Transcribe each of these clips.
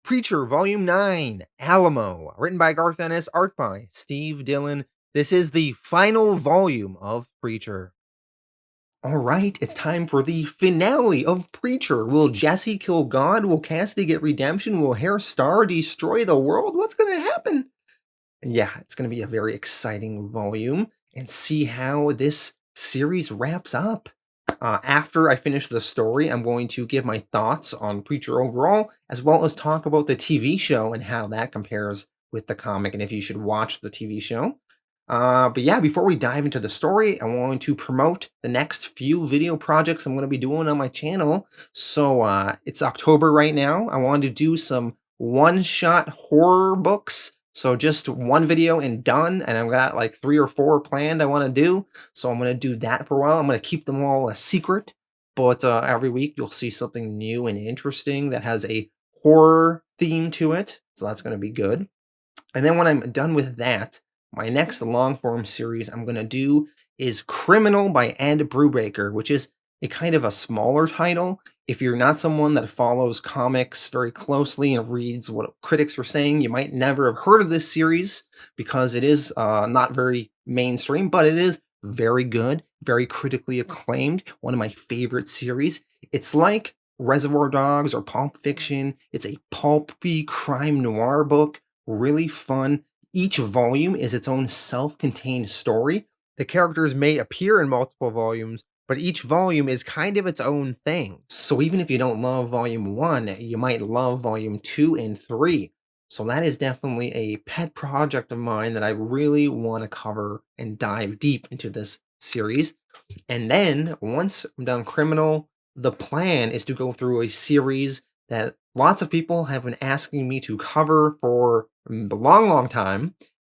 Preacher Volume 9, Alamo, written by Garth, Ennis, art by Steve Dillon. This is the final volume of Preacher. Alright, it's time for the finale of Preacher. Will Jesse kill God? Will Cassidy get redemption? Will Hair Star destroy the world? What's going to happen? Yeah, it's going to be a very exciting volume, and see how this series wraps up. After I finish the story, I'm going to give my thoughts on Preacher overall, as well as talk about the TV show and how that compares with the comic, and if you should watch the TV show. But yeah, before we dive into the story, I'm going to promote the next few video projects I'm going to be doing on my channel. So it's October right now. I wanted to do some one-shot horror books. So just one video and done, and I've got like 3 or 4 planned I want to do. So I'm going to do that for a while. I'm going to keep them all a secret, but every week you'll see something new and interesting that has a horror theme to it. So that's going to be good. And then when I'm done with that, my next long-form series I'm going to do is Criminal by Ed Brubaker, which is a kind of a smaller title. If you're not someone that follows comics very closely and reads what critics are saying, you might never have heard of this series because it is not very mainstream, but it is very good, very critically acclaimed, one of my favorite series. It's like Reservoir Dogs or Pulp Fiction. It's a pulpy crime noir book, really fun. Each volume is its own self-contained story. The characters may appear in multiple volumes, but each volume is kind of its own thing. So even if you don't love Volume 1, you might love Volume 2 and 3. So that is definitely a pet project of mine that I really want to cover and dive deep into this series. And then, once I'm done Criminal, the plan is to go through a series that lots of people have been asking me to cover for a long time,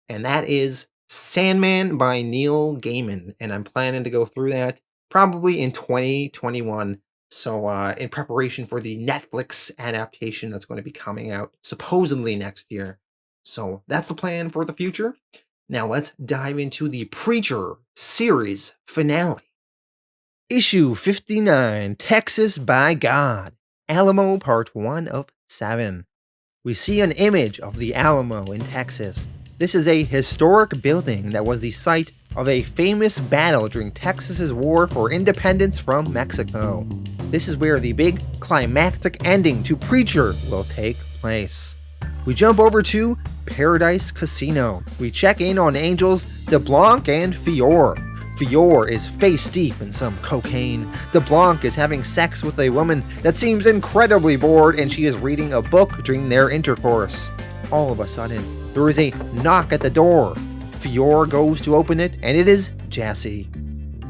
and that is Sandman by Neil Gaiman. And I'm planning to go through that probably in 2021, so in preparation for the Netflix adaptation that's going to be coming out supposedly next year. So that's the plan for the future. Now let's dive into the Preacher series finale. Issue 59, Texas by God, Alamo Part 1 of 7. We see an image of the Alamo in Texas. This is a historic building that was the site of a famous battle during Texas's war for independence from Mexico. This is where the big climactic ending to Preacher will take place. We jump over to Paradise Casino. We check in on Angels DeBlanc and Fior. Fior is face deep in some cocaine. DeBlanc is having sex with a woman that seems incredibly bored, and she is reading a book during their intercourse. All of a sudden, there is a knock at the door. Fior goes to open it, and it is Jesse.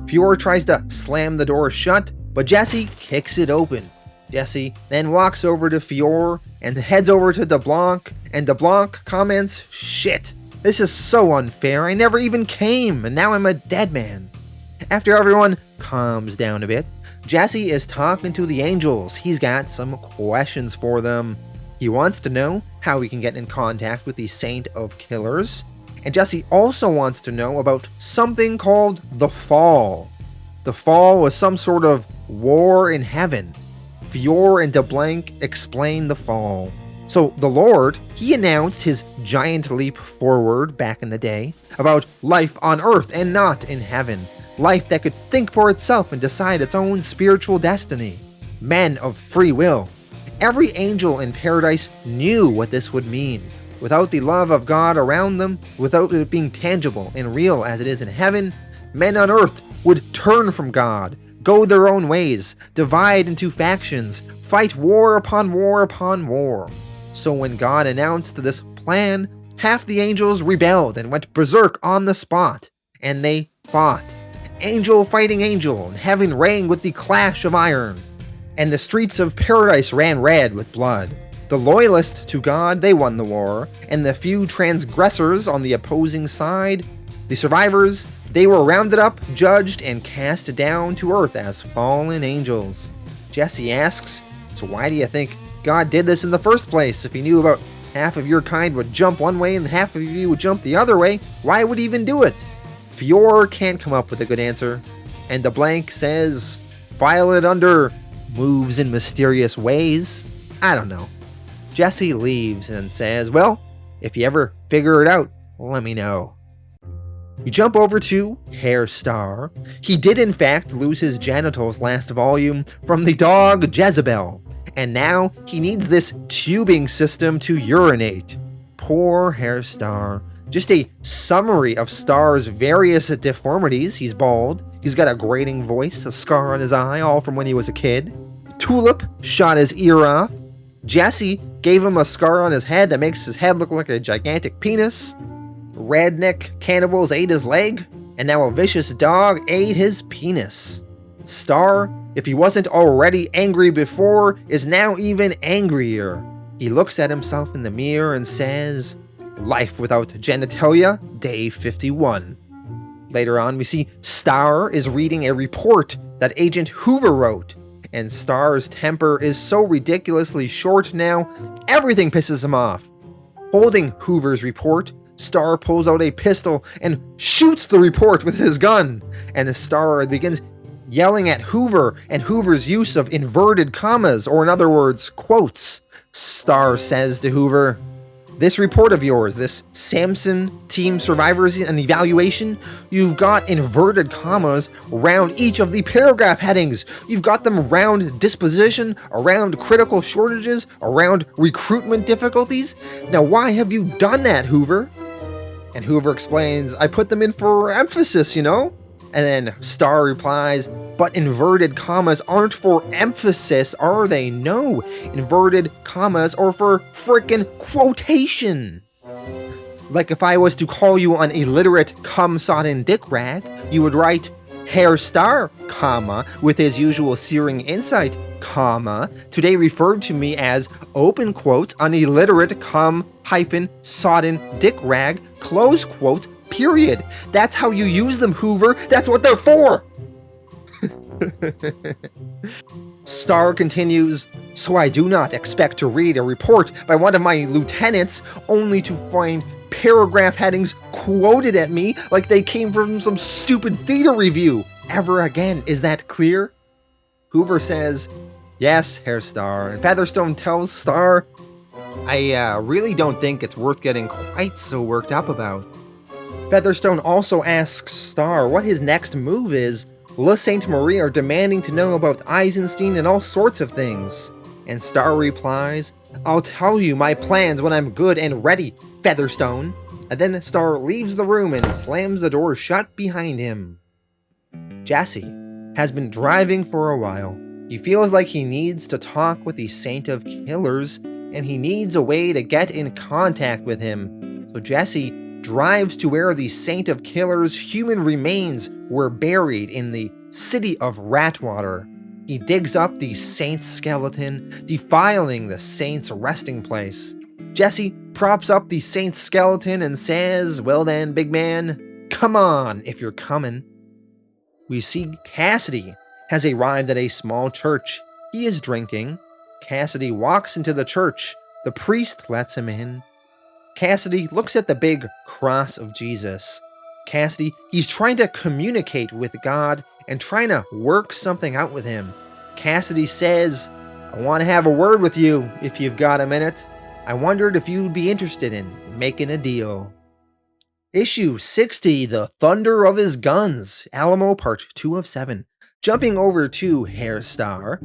Fior tries to slam the door shut, but Jesse kicks it open. Jesse then walks over to Fior and heads over to DeBlanc, and DeBlanc comments, "Shit, this is so unfair, I never even came, and now I'm a dead man." After everyone calms down a bit, Jesse is talking to the Angels. He's got some questions for them. He wants to know how he can get in contact with the Saint of Killers. And Jesse also wants to know about something called the Fall. The Fall was some sort of war in heaven. Fior and DeBlanc explain the Fall. So the Lord, he announced his giant leap forward back in the day about life on earth and not in heaven. Life that could think for itself and decide its own spiritual destiny. Men of free will. Every angel in paradise knew what this would mean. Without the love of God around them, without it being tangible and real as it is in heaven, men on earth would turn from God, go their own ways, divide into factions, fight war upon war upon war. So when God announced this plan, half the angels rebelled and went berserk on the spot, and they fought. Angel fighting angel, and heaven rang with the clash of iron, and the streets of paradise ran red with blood. The loyalists to God, they won the war, and the few transgressors on the opposing side, the survivors, they were rounded up, judged, and cast down to earth as fallen angels. Jesse asks, so why do you think God did this in the first place if he knew about half of your kind would jump one way and half of you would jump the other way, why would he even do it? Fior can't come up with a good answer, and the blank says, file it under moves in mysterious ways. I don't know. Jesse leaves and says, well, if you ever figure it out, let me know. We jump over to Hair Star. He did in fact lose his genitals last volume from the dog Jezebel, and now he needs this tubing system to urinate. Poor Hair Star. Just a summary of Star's various deformities. He's bald, he's got a grating voice, a scar on his eye, all from when he was a kid. Tulip shot his ear off. Jesse gave him a scar on his head that makes his head look like a gigantic penis. Redneck cannibals ate his leg, and now a vicious dog ate his penis. Star, if he wasn't already angry before, is now even angrier. He looks at himself in the mirror and says, life without genitalia, day 51. Later on, we see Star is reading a report that Agent Hoover wrote, and Star's temper is so ridiculously short now, everything pisses him off. Holding Hoover's report, Star pulls out a pistol and shoots the report with his gun, and Star begins yelling at Hoover and Hoover's use of inverted commas, or in other words, quotes. Star says to Hoover, this report of yours, this Samson Team Survivors and Evaluation, you've got inverted commas around each of the paragraph headings. You've got them around disposition, around critical shortages, around recruitment difficulties. Now why have you done that, Hoover? And Hoover explains, I put them in for emphasis, you know? And then Star replies, but inverted commas aren't for emphasis, are they? No, inverted commas are for frickin' quotation. Like if I was to call you an illiterate cum-sodden dick rag, you would write Hair Star, comma, with his usual searing insight, comma, today referred to me as, open quotes, an illiterate cum-sodden dick rag, close quotes, period. That's how you use them, Hoover. That's what they're for. Star continues, so I do not expect to read a report by one of my lieutenants only to find paragraph headings quoted at me like they came from some stupid theater review ever again. Is that clear? Hoover says, yes, Hair Star. And Featherstone tells Star, I really don't think it's worth getting quite so worked up about. Featherstone also asks Star what his next move is. Le Sainte Marie are demanding to know about Eisenstein and all sorts of things. And Star replies, I'll tell you my plans when I'm good and ready, Featherstone. And then Star leaves the room and slams the door shut behind him. Jesse has been driving for a while. He feels like he needs to talk with the Saint of Killers, and he needs a way to get in contact with him. So Jesse drives to where the Saint of Killers' human remains were buried in the city of Ratwater. He digs up the Saint's skeleton, defiling the Saint's resting place. Jesse props up the Saint's skeleton and says, well then, big man, come on if you're coming. We see Cassidy has arrived at a small church. He is drinking. Cassidy walks into the church. The priest lets him in. Cassidy looks at the big cross of Jesus. Cassidy, he's trying to communicate with God and trying to work something out with him. Cassidy says, I want to have a word with you if you've got a minute. I wondered if you'd be interested in making a deal. Issue 60, The Thunder of His Guns, Alamo Part 2 of 7. Jumping over to Hair Star,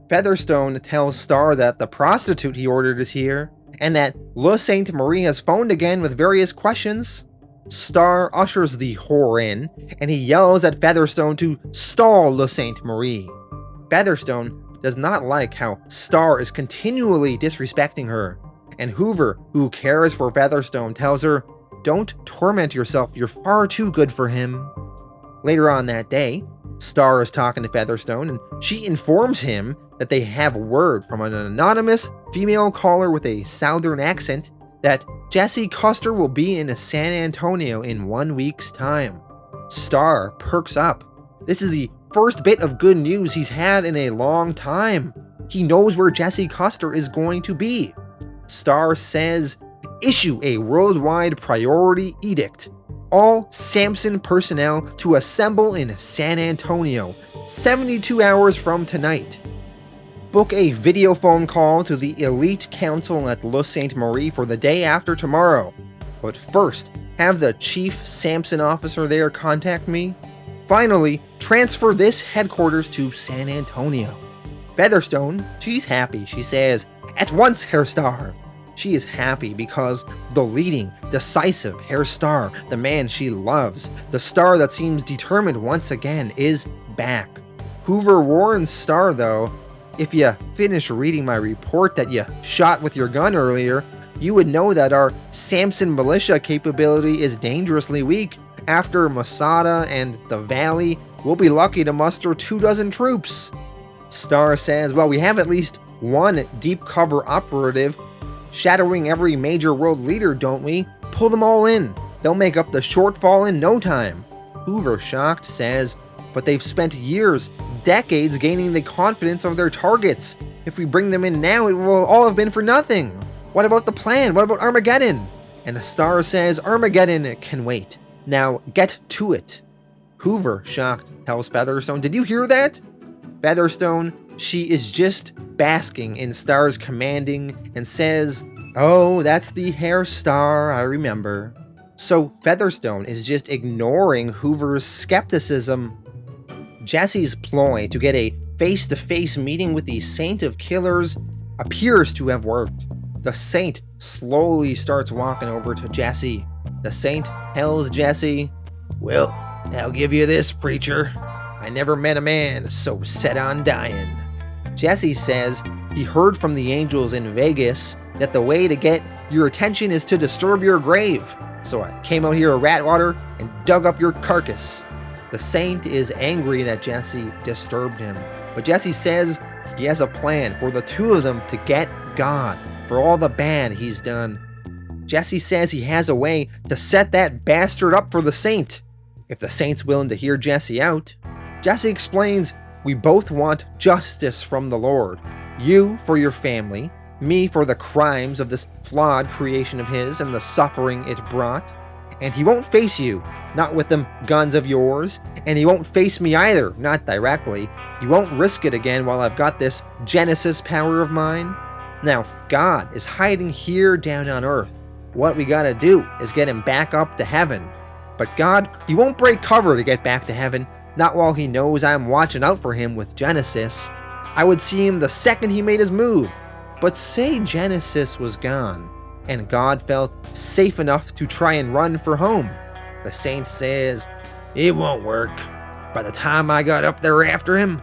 Featherstone tells Star that the prostitute he ordered is here, and that Le Sainte Marie has phoned again with various questions. Star ushers the whore in, and he yells at Featherstone to stall Le Sainte Marie. Featherstone does not like how Star is continually disrespecting her, and Hoover, who cares for Featherstone, tells her, don't torment yourself, you're far too good for him. Later on that day, Star is talking to Featherstone, and she informs him that they have word from an anonymous female caller with a southern accent that Jesse Custer will be in San Antonio in 1 week's time. Star perks up. This is the first bit of good news he's had in a long time. He knows where Jesse Custer is going to be. Star says, issue a worldwide priority edict. All Samson personnel to assemble in San Antonio, 72 hours from tonight. Book a video phone call to the elite council at Le Sainte Marie for the day after tomorrow. But first, have the chief Samson officer there contact me. Finally, transfer this headquarters to San Antonio. Featherstone, she's happy. She says, at once, Herr Star. She is happy because the leading, decisive Herr Star, the man she loves, the Star that seems determined once again, is back. Hoover warns Star, though, if you finish reading my report that you shot with your gun earlier, you would know that our Samson militia capability is dangerously weak. After Masada and the Valley, we'll be lucky to muster 24 troops. Star says, well, we have at least one deep cover operative shadowing every major world leader, don't we? Pull them all in. They'll make up the shortfall in no time. Hoover, shocked, says, but they've spent years, decades gaining the confidence of their targets. If we bring them in now, it will all have been for nothing. What about the plan? What about Armageddon? And the Star says, Armageddon can wait. Now get to it. Hoover, shocked, tells Featherstone, did you hear that? Featherstone, she is just basking in Star's commanding and says, oh, that's the Herr Star, I remember. So Featherstone is just ignoring Hoover's skepticism. Jesse's ploy to get a face-to-face meeting with the Saint of Killers appears to have worked. The Saint slowly starts walking over to Jesse. The Saint tells Jesse, well, I'll give you this, preacher. I never met a man so set on dying. Jesse says he heard from the angels in Vegas that the way to get your attention is to disturb your grave. So I came out here a Ratwater and dug up your carcass. The Saint is angry that Jesse disturbed him, but Jesse says he has a plan for the two of them to get God for all the bad he's done. Jesse says he has a way to set that bastard up for the Saint. If the Saint's willing to hear Jesse out, Jesse explains, we both want justice from the Lord. You for your family, me for the crimes of this flawed creation of his and the suffering it brought. And he won't face you, not with them guns of yours, and he won't face me either, not directly. He won't risk it again while I've got this Genesis power of mine. Now, God is hiding here down on earth. What we gotta do is get him back up to heaven. But God, he won't break cover to get back to heaven, not while he knows I'm watching out for him with Genesis. I would see him the second he made his move. But say Genesis was gone, and God felt safe enough to try and run for home. The Saint says, it won't work. By the time I got up there after him,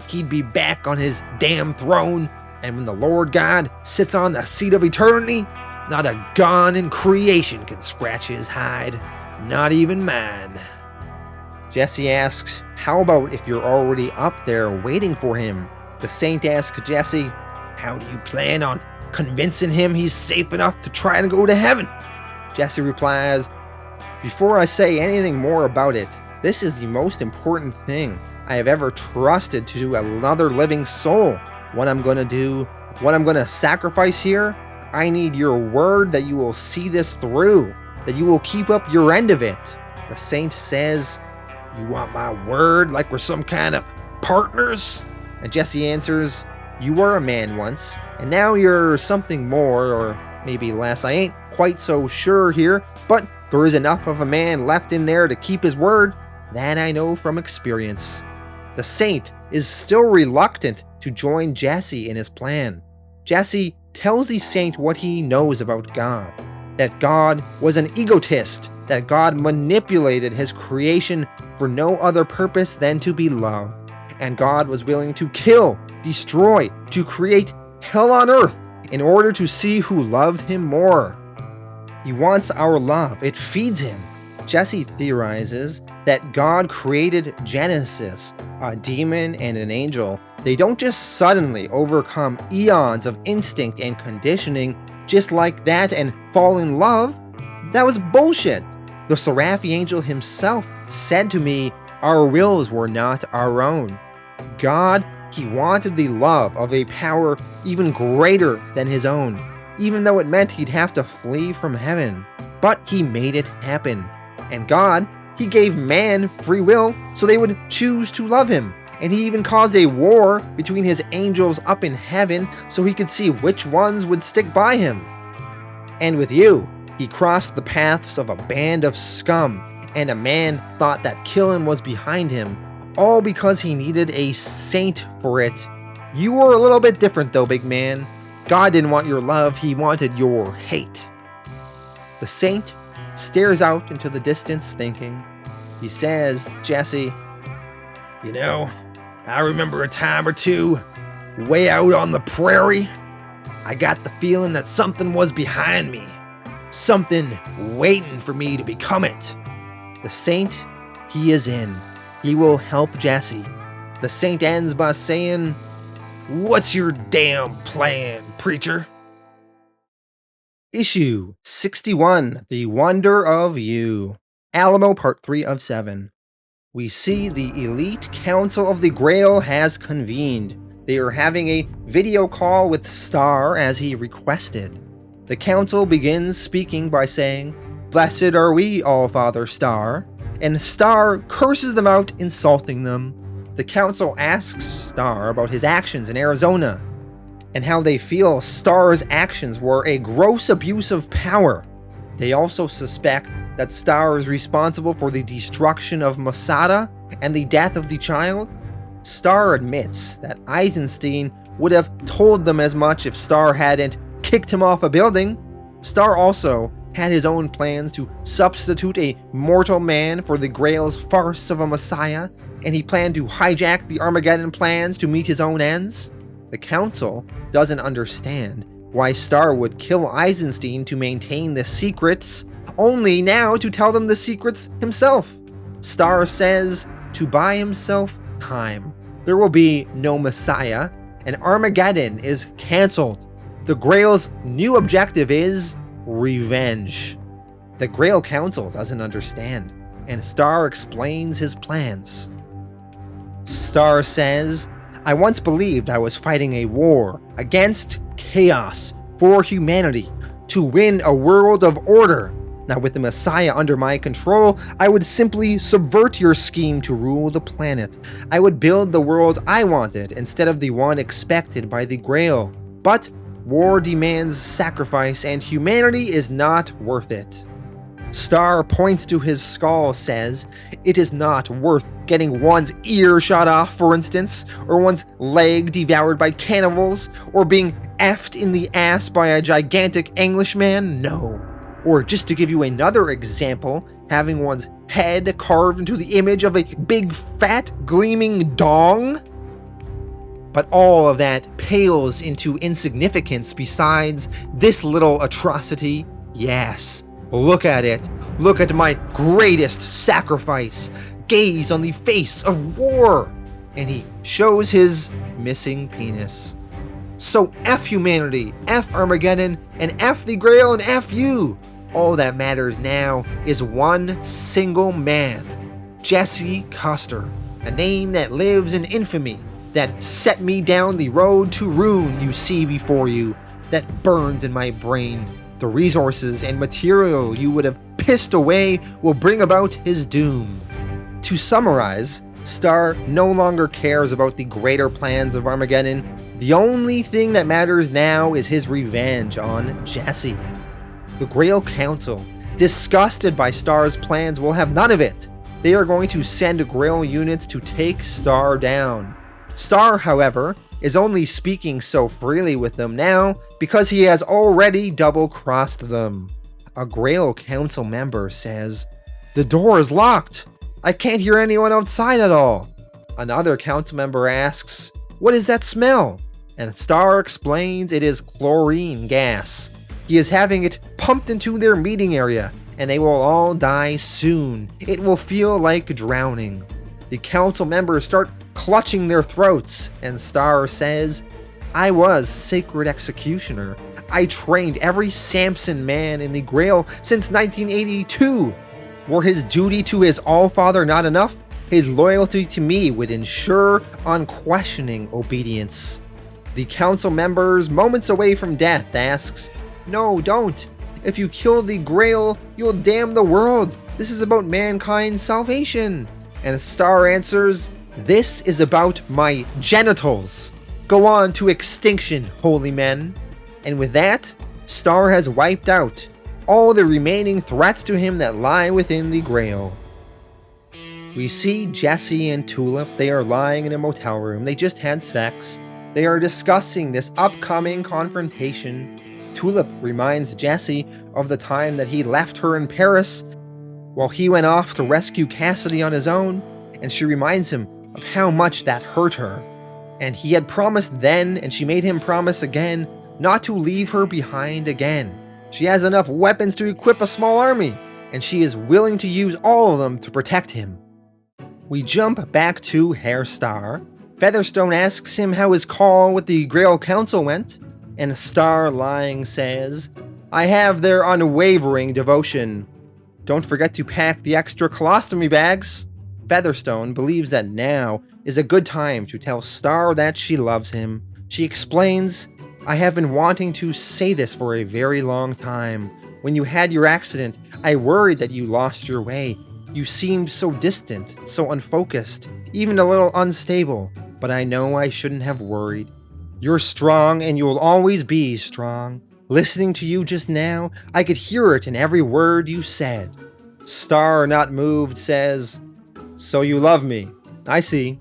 he'd be back on his damn throne, and when the Lord God sits on the seat of eternity, not a gun in creation can scratch his hide. Not even mine. Jesse asks, how about if you're already up there waiting for him? The Saint asks Jesse, how do you plan on convincing him he's safe enough to try and go to heaven? Jesse replies, before I say anything more about it, this is the most important thing I have ever trusted to another living soul. What I'm going to do, what I'm going to sacrifice here, I need your word that you will see this through, that you will keep up your end of it. The Saint says, you want my word like we're some kind of partners? And Jesse answers, you were a man once, and now you're something more, or maybe less. I ain't quite so sure here, but there is enough of a man left in there to keep his word. That I know from experience. The Saint is still reluctant to join Jesse in his plan. Jesse tells the Saint what he knows about God. That God was an egotist, that God manipulated his creation for no other purpose than to be loved, and God was willing to kill, destroy, to create hell on earth in order to see who loved him more. He wants our love, it feeds him. Jesse theorizes that God created Genesis, a demon and an angel. They don't just suddenly overcome eons of instinct and conditioning just like that and fall in love. That was bullshit. The Seraphi angel himself said to me, our wills were not our own. God, he wanted the love of a power even greater than his own. even though it meant he'd have to flee from heaven. But he made it happen. And God, he gave man free will so they would choose to love him. And he even caused a war between his angels up in heaven so he could see which ones would stick by him. And with you, he crossed the paths of a band of scum, and a man thought that killing was behind him, all because he needed a saint for it. You were a little bit different though, big man. God didn't want your love, he wanted your hate. The saint stares out into the distance thinking. He says to Jesse, "You know, I remember a time or two, way out on the prairie, I got the feeling that something was behind me. Something waiting for me to become it." The saint, he is in. He will help Jesse. The saint ends by saying, "What's your damn plan, preacher?" Issue 61, The Wonder of You. Alamo, Part 3 of 7. We see the elite council of the Grail has convened. They are having a video call with Star as he requested. The council begins speaking by saying, "Blessed are we, All-Father Star," and Star curses them out, insulting them. The council asks Star about his actions in Arizona, and how they feel Star's actions were a gross abuse of power. They also suspect that Star is responsible for the destruction of Masada and the death of the child. Star admits that Eisenstein would have told them as much if Star hadn't kicked him off a building. Star also had his own plans to substitute a mortal man for the Grail's farce of a messiah, and he planned to hijack the Armageddon plans to meet his own ends. The council doesn't understand why Star would kill Eisenstein to maintain the secrets, only now to tell them the secrets himself. Star says to buy himself time. There will be no Messiah, and Armageddon is cancelled. The Grail's new objective is revenge. The Grail Council doesn't understand, and Star explains his plans. Star says, "I once believed I was fighting a war against chaos for humanity to win a world of order. Now with the Messiah under my control, I would simply subvert your scheme to rule the planet. I would build the world I wanted instead of the one expected by the Grail. But war demands sacrifice and humanity is not worth it." Star points to his skull, says, "It is not worth getting one's ear shot off, for instance, or one's leg devoured by cannibals, or being effed in the ass by a gigantic Englishman, no. Or just to give you another example, having one's head carved into the image of a big fat gleaming dong. But all of that pales into insignificance besides this little atrocity. Yes, look at it. Look at my greatest sacrifice. Gaze on the face of war." And he shows his missing penis. So F humanity, F Armageddon, and F the Grail, and F you. All that matters now is one single man, Jesse Custer, a name that lives in infamy, that set me down the road to ruin you see before you, that burns in my brain. The resources and material you would have pissed away will bring about his doom. To summarize, Star no longer cares about the greater plans of Armageddon. The only thing that matters now is his revenge on Jesse. The Grail Council, disgusted by Star's plans, will have none of it. They are going to send Grail units to take Star down. Star, however, is only speaking so freely with them now because he has already double-crossed them. A Grail Council member says, "The door is locked. I can't hear anyone outside at all." Another council member asks, "What is that smell?" And Star explains it is chlorine gas. He is having it pumped into their meeting area, and they will all die soon. It will feel like drowning. The council members start clutching their throats, and Star says, "I was sacred executioner. I trained every Samson man in the Grail since 1982. Were his duty to his All-Father not enough? His loyalty to me would ensure unquestioning obedience." The council members, moments away from death, asks, No, don't. If you kill the Grail, you'll damn the world. This is about mankind's salvation. And Star answers, this is about my genitals. Go on to extinction, holy men. And with that, Star has wiped out all the remaining threats to him that lie within the Grail. We see Jesse and Tulip. They are lying in a motel room. They just had sex. They are discussing this upcoming confrontation. Tulip reminds Jesse of the time that he left her in Paris while he went off to rescue Cassidy on his own, and she reminds him of how much that hurt her. And he had promised then, and she made him promise again, not to leave her behind again. She has enough weapons to equip a small army, and she is willing to use all of them to protect him. We jump back to Herr Star. Featherstone asks him how his call with the Grail Council went, and Star, lying, says, I have their unwavering devotion. Don't forget to pack the extra colostomy bags. Featherstone believes that now is a good time to tell Star that she loves him. She explains, I have been wanting to say this for a very long time. When you had your accident, I worried that you lost your way. You seemed so distant, so unfocused, even a little unstable, but I know I shouldn't have worried. You're strong and you'll always be strong. Listening to you just now, I could hear it in every word you said. Star, not moved, says, So you love me. I see.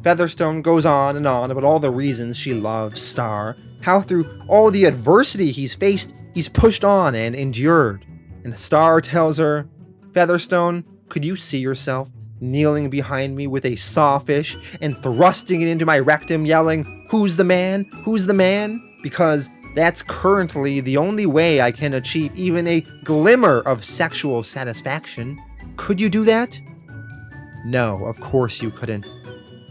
Featherstone goes on about all the reasons she loves Star, how through all the adversity he's faced, he's pushed on and endured. And Star tells her, Featherstone, could you see yourself kneeling behind me with a sawfish and thrusting it into my rectum, yelling, Who's the man? Who's the man? Because that's currently the only way I can achieve even a glimmer of sexual satisfaction. Could you do that? No, of course you couldn't.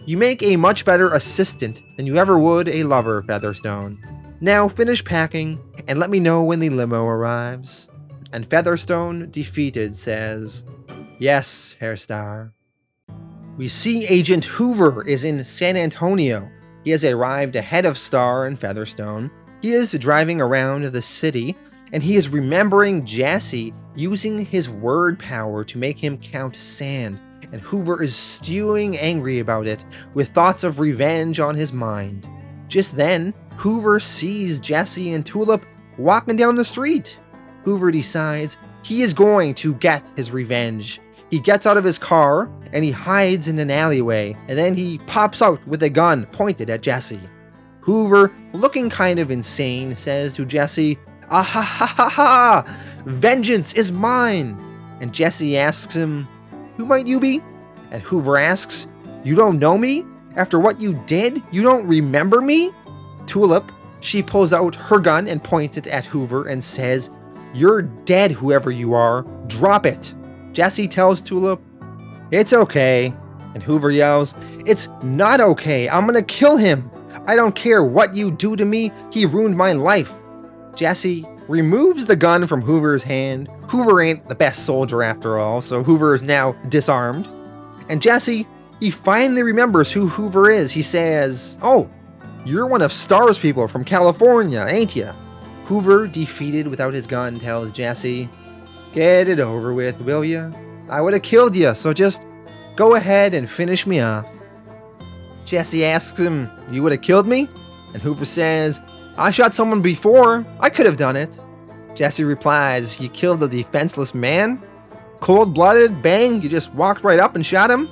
You make a much better assistant than you ever would a lover, Featherstone. Now finish packing and let me know when the limo arrives. And Featherstone, defeated, says, Yes, Herr Star. We see Agent Hoover is in San Antonio. He has arrived ahead of Star and Featherstone. He is driving around the city, and he is remembering Jesse using his word power to make him count sand, and Hoover is stewing angry about it, with thoughts of revenge on his mind. Just then, Hoover sees Jesse and Tulip walking down the street. Hoover decides he is going to get his revenge. He gets out of his car, and he hides in an alleyway, and then he pops out with a gun pointed at Jesse. Hoover, looking kind of insane, says to Jesse, Ah ha ha ha ha! Vengeance is mine! And Jesse asks him, Who might you be? And Hoover asks, You don't know me? After what you did, you don't remember me? Tulip, she pulls out her gun and points it at Hoover and says, You're dead, whoever you are. Drop it. Jesse tells Tulip, It's okay. And Hoover yells, It's not okay. I'm gonna kill him. I don't care what you do to me. He ruined my life. Jesse removes the gun from Hoover's hand. Hoover ain't the best soldier after all, so Hoover is now disarmed. And Jesse, he finally remembers who Hoover is. He says, Oh, you're one of Star's people from California, ain't ya? Hoover, defeated without his gun, tells Jesse, Get it over with, will ya? I would have killed ya, so just go ahead and finish me off. Jesse asks him, You would have killed me? And Hoover says, I shot someone before. I could have done it. Jesse replies, You killed a defenseless man? Cold-blooded, bang, you just walked right up and shot him?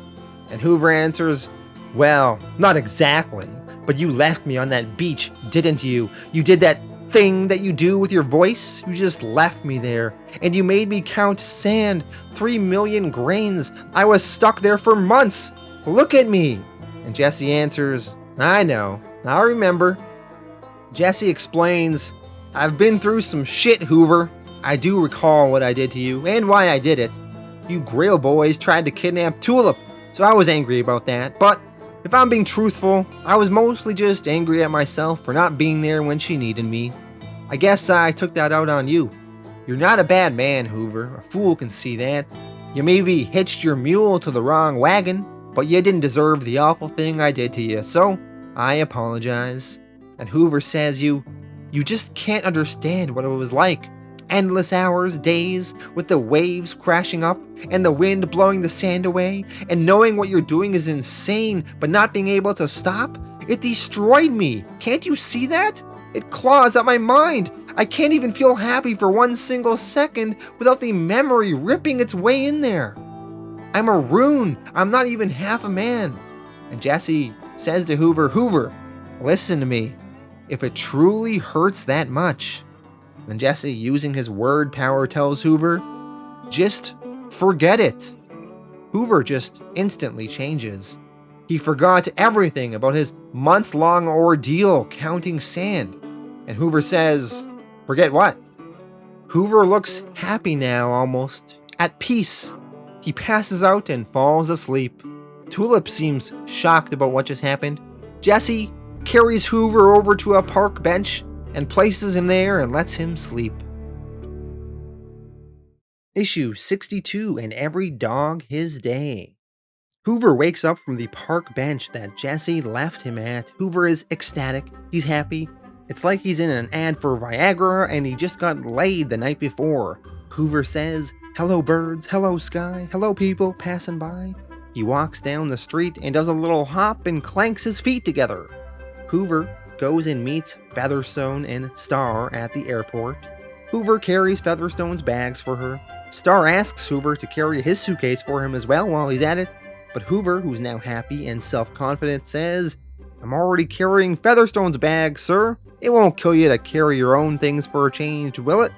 And Hoover answers, Well, not exactly, but you left me on that beach, didn't you? You did that thing that you do with your voice. You just left me there, and you made me count sand, 3 million grains. I was stuck there for months. Look at me. And Jesse answers, I know, I'll remember. Jesse explains, I've been through some shit, Hoover. I do recall what I did to you, and why I did it. You Grail boys tried to kidnap Tulip, so I was angry about that, but if I'm being truthful, I was mostly just angry at myself for not being there when she needed me. I guess I took that out on you. You're not a bad man, Hoover. A fool can see that. You maybe hitched your mule to the wrong wagon, but you didn't deserve the awful thing I did to you, so I apologize. And Hoover says you You just can't understand what it was like. Endless hours, days, with the waves crashing up and the wind blowing the sand away, and knowing what you're doing is insane, but not being able to stop. It destroyed me. Can't you see that? It claws at my mind. I can't even feel happy for one single second without the memory ripping its way in there. I'm a rune. I'm not even half a man. And Jesse says to Hoover, Hoover, listen to me. If it truly hurts that much, then Jesse, using his word power, tells Hoover, just forget it. Hoover just instantly changes. He forgot everything about his months-long ordeal counting sand. And Hoover says, forget what? Hoover looks happy now, almost at peace. He passes out and falls asleep. Tulip seems shocked about what just happened. Jesse carries Hoover over to a park bench and places him there and lets him sleep. Issue 62, and every dog his day. Hoover wakes up from the park bench that Jesse left him at. Hoover is ecstatic. He's happy. It's like he's in an ad for Viagra and he just got laid the night before. Hoover says, hello birds, hello sky, hello people passing by. He walks down the street and does a little hop and clanks his feet together. Hoover goes and meets Featherstone and Star at the airport. Hoover carries Featherstone's bags for her. Star asks Hoover to carry his suitcase for him as well while he's at it, but Hoover, who's now happy and self-confident, says, I'm already carrying Featherstone's bag, sir. It won't kill you to carry your own things for a change, will it?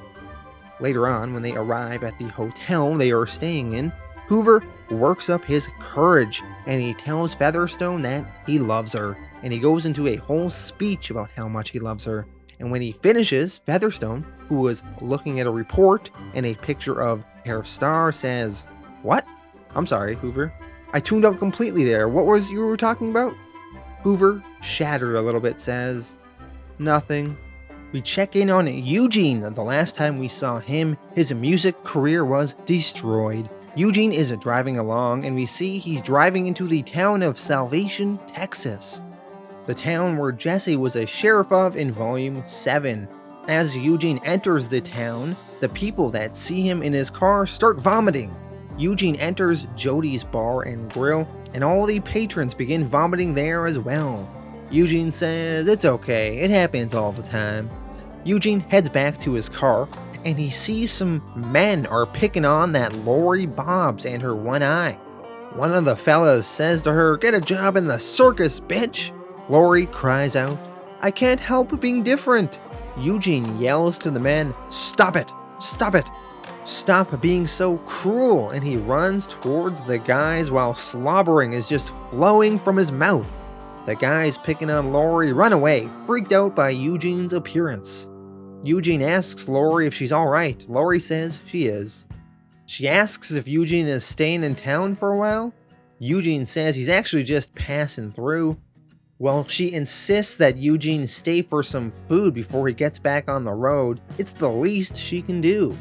Later on, when they arrive at the hotel they are staying in, Hoover works up his courage and he tells Featherstone that he loves her. And he goes into a whole speech about how much he loves her. And when he finishes, Featherstone, who was looking at a report and a picture of Herr Star, says, what? I'm sorry, Hoover. I tuned out completely there. What was you were talking about? Hoover, shattered a little bit, says, nothing. We check in on Eugene. The last time we saw him, his music career was destroyed. Eugene is driving along and we see he's driving into the town of Salvation, Texas. The town where Jesse was a sheriff of in Volume 7. As Eugene enters the town, the people that see him in his car start vomiting. Eugene enters Jody's bar and grill, and all the patrons begin vomiting there as well. Eugene says it's okay, it happens all the time. Eugene heads back to his car, and he sees some men are picking on that Lori Bobs and her one eye. One of the fellas says to her, get a job in the circus, bitch! Lori cries out, I can't help being different. Eugene yells to the men, stop it, stop it, stop being so cruel, and he runs towards the guys while slobbering is just flowing from his mouth. The guys picking on Lori run away, freaked out by Eugene's appearance. Eugene asks Lori if she's alright. Lori says she is. She asks if Eugene is staying in town for a while. Eugene says he's actually just passing through. Well, she insists that Eugene stay for some food before he gets back on the road. It's the least she can do.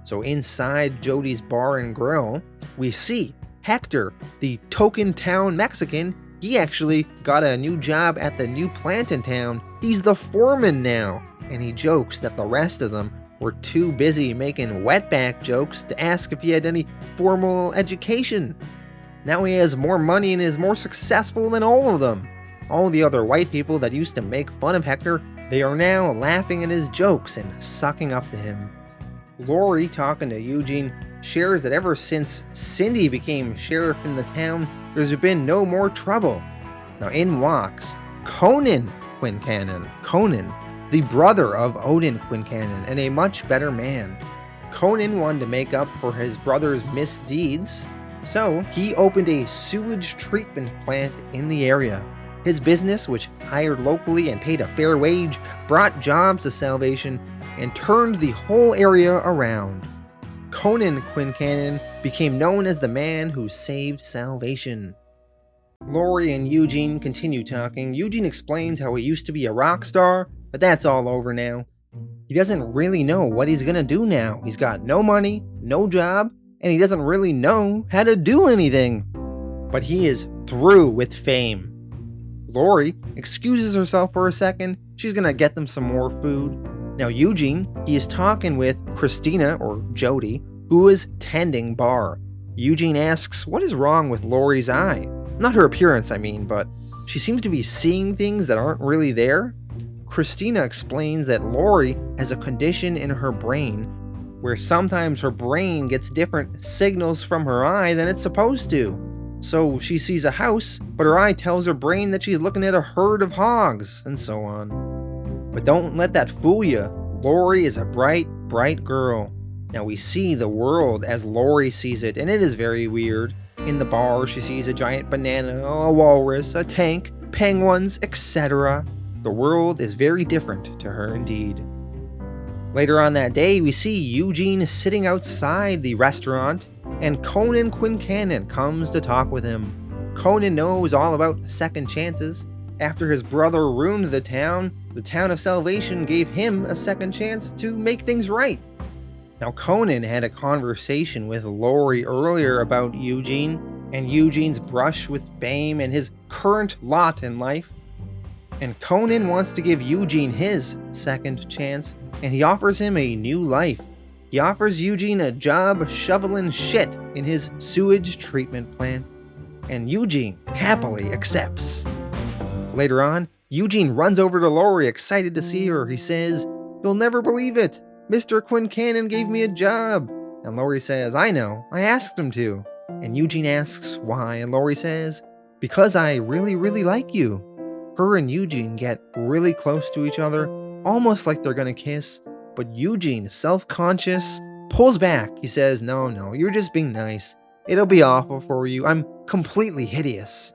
So inside Jody's bar and grill, we see Hector, the token town Mexican. He actually got a new job at the new plant in town. He's the foreman now. And he jokes that the rest of them were too busy making wetback jokes to ask if he had any formal education. Now he has more money and is more successful than all of them. All the other white people that used to make fun of Hector, they are now laughing at his jokes and sucking up to him. Lori, talking to Eugene, shares that ever since Cindy became sheriff in the town, there's been no more trouble. Now in walks Conan Quincannon. Conan, the brother of Odin Quincannon, and a much better man. Conan wanted to make up for his brother's misdeeds, so he opened a sewage treatment plant in the area. His business, which hired locally and paid a fair wage, brought jobs to Salvation and turned the whole area around. Conan Quincannon became known as the man who saved Salvation. Lori and Eugene continue talking. Eugene explains how he used to be a rock star, but that's all over now. He doesn't really know what he's gonna do now. He's got no money, no job, and he doesn't really know how to do anything. But he is through with fame. Lori excuses herself for a second. She's gonna get them some more food. Now Eugene, he is talking with Christina, or Jody, who is tending bar. Eugene asks what is wrong with Lori's eye. Not her appearance, I mean, but she seems to be seeing things that aren't really there. Christina explains that Lori has a condition in her brain where sometimes her brain gets different signals from her eye than it's supposed to. So she sees a house, but her eye tells her brain that she's looking at a herd of hogs, and so on. But don't let that fool you. Lori is a bright, bright girl. Now we see the world as Lori sees it, and it is very weird. In the bar, she sees a giant banana, a walrus, a tank, penguins, etc. The world is very different to her indeed. Later on that day, we see Eugene sitting outside the restaurant, and Conan Quincannon comes to talk with him. Conan knows all about second chances. After his brother ruined the town of Salvation gave him a second chance to make things right. Now Conan had a conversation with Lori earlier about Eugene, and Eugene's brush with fame and his current lot in life. And Conan wants to give Eugene his second chance, and he offers him a new life. He offers Eugene a job shoveling shit in his sewage treatment plant, and Eugene happily accepts. Later on, Eugene runs over to Lori, excited to see her. He says, "You'll never believe it. Mr. Quincannon gave me a job." And Lori says, "I know, I asked him to." And Eugene asks why, and Lori says, "Because I really, really like you." Her and Eugene get really close to each other, almost like they're gonna kiss, but Eugene, self-conscious, pulls back. He says, No, you're just being nice. It'll be awful for you. I'm completely hideous."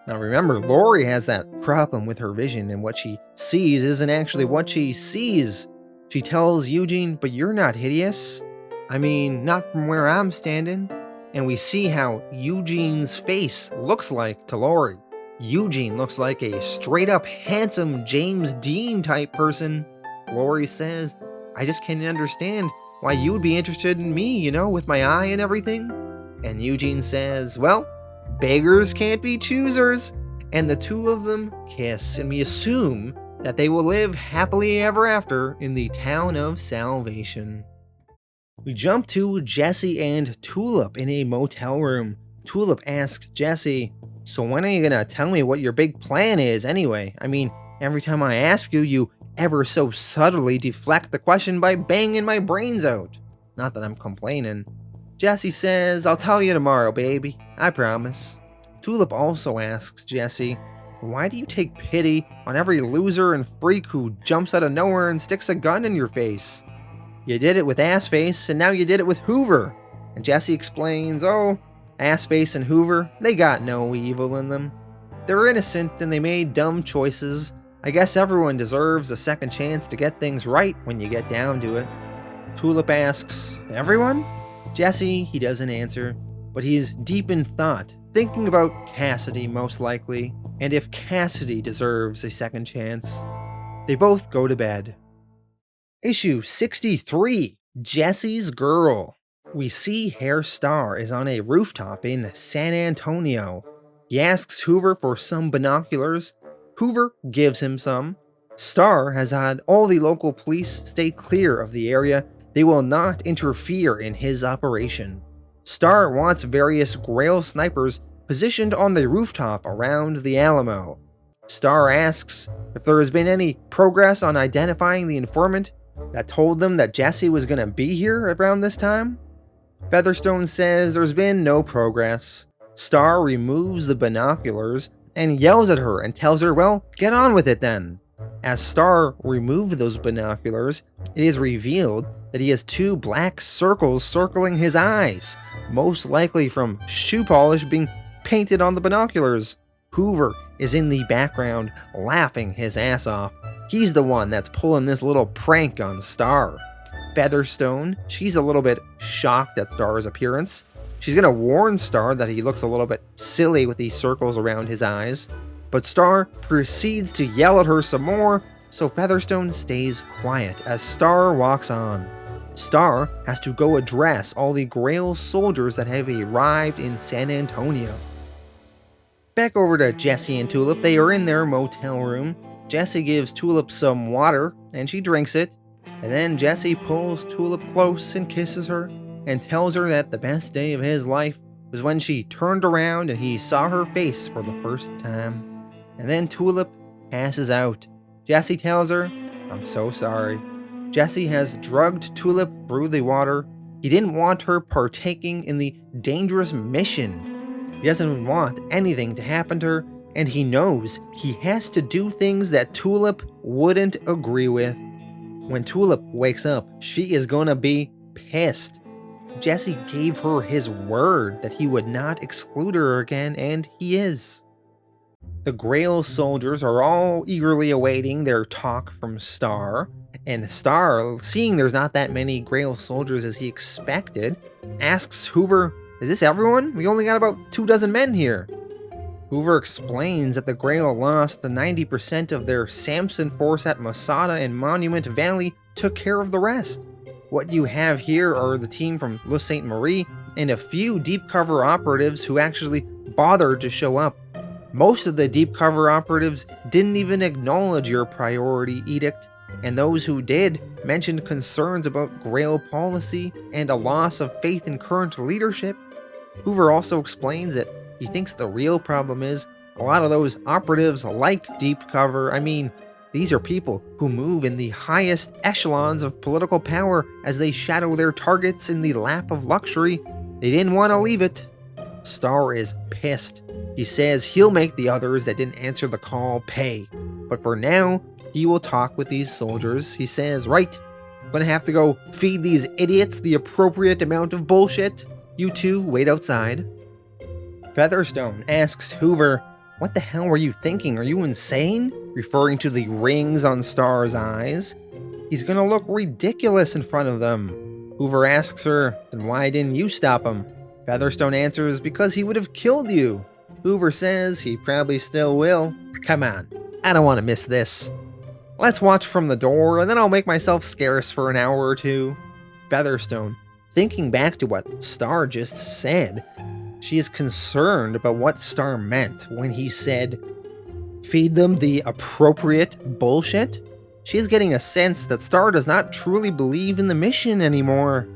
Now remember, Lori has that problem with her vision, and what she sees isn't actually what she sees. She tells Eugene, "But you're not hideous. I mean, not from where I'm standing." And we see how Eugene's face looks like to Lori. Eugene looks like a straight-up handsome James Dean type person. Lori says, "I just can't understand why you would be interested in me, with my eye and everything." And Eugene says, "Well, beggars can't be choosers." And the two of them kiss, and we assume that they will live happily ever after in the town of Salvation. We jump to Jesse and Tulip in a motel room. Tulip asks Jesse, "So when are you gonna tell me what your big plan is anyway? I mean, every time I ask you, you ever so subtly deflect the question by banging my brains out." Not that I'm complaining. Jesse says, "I'll tell you tomorrow, baby. I promise." Tulip also asks Jesse, "Why do you take pity on every loser and freak who jumps out of nowhere and sticks a gun in your face? You did it with Assface, and now you did it with Hoover." And Jesse explains, "Oh, Assface and Hoover, they got no evil in them. They're innocent and they made dumb choices. I guess everyone deserves a second chance to get things right when you get down to it." Tulip asks, "Everyone?" Jesse, he doesn't answer, but he's deep in thought, thinking about Cassidy most likely, and if Cassidy deserves a second chance. They both go to bed. Issue 63, Jesse's Girl. We see Herr Starr is on a rooftop in San Antonio. He asks Hoover for some binoculars. Hoover gives him some. Starr has had all the local police stay clear of the area. They will not interfere in his operation. Starr wants various Grail snipers positioned on the rooftop around the Alamo. Starr asks if there has been any progress on identifying the informant that told them that Jesse was going to be here around this time. Featherstone says there's been no progress. Starr removes the binoculars and yells at her and tells her, "Well, get on with it then." As Starr removed those binoculars, it is revealed that he has two black circles circling his eyes, most likely from shoe polish being painted on the binoculars. Hoover is in the background, laughing his ass off. He's the one that's pulling this little prank on Starr. Featherstone, she's a little bit shocked at Starr's appearance. She's gonna warn Starr that he looks a little bit silly with these circles around his eyes, but Starr proceeds to yell at her some more, so Featherstone stays quiet as Starr walks on. Starr has to go address all the Grail soldiers that have arrived in San Antonio. Back over to Jesse and Tulip. They are in their motel room. Jesse gives Tulip some water, and she drinks it. And then Jesse pulls Tulip close and kisses her, and tells her that the best day of his life was when she turned around and he saw her face for the first time. And then Tulip passes out. Jesse tells her, "I'm so sorry." Jesse has drugged Tulip through the water. He didn't want her partaking in the dangerous mission. He doesn't want anything to happen to her, and he knows he has to do things that Tulip wouldn't agree with. When Tulip wakes up, she is gonna be pissed. Jesse gave her his word that he would not exclude her again, and he is. The Grail soldiers are all eagerly awaiting their talk from Star, and Star, seeing there's not that many Grail soldiers as he expected, asks Hoover, "Is this everyone? We only got about 24 men here." Hoover explains that the Grail lost the 90% of their Samson force at Masada, and Monument Valley took care of the rest. What you have here are the team from Le Sainte Marie and a few deep cover operatives who actually bothered to show up. Most of the deep cover operatives didn't even acknowledge your priority edict, and those who did mentioned concerns about Grail policy and a loss of faith in current leadership. Hoover also explains that he thinks the real problem is a lot of those operatives like deep cover. I mean, these are people who move in the highest echelons of political power as they shadow their targets in the lap of luxury. They didn't want to leave it. Star is pissed. He says he'll make the others that didn't answer the call pay. But for now, he will talk with these soldiers. He says, "Right, I'm gonna have to go feed these idiots the appropriate amount of bullshit. You two wait outside." Featherstone asks Hoover, "What the hell were you thinking? Are you insane?" Referring to the rings on Star's eyes. He's gonna look ridiculous in front of them. Hoover asks her, "Then why didn't you stop him?" Featherstone answers, "Because he would have killed you." Hoover says he probably still will. "Come on, I don't want to miss this. Let's watch from the door, and then I'll make myself scarce for an hour or two." Featherstone, thinking back to what Star just said, she is concerned about what Star meant when he said, "Feed them the appropriate bullshit." She is getting a sense that Star does not truly believe in the mission anymore.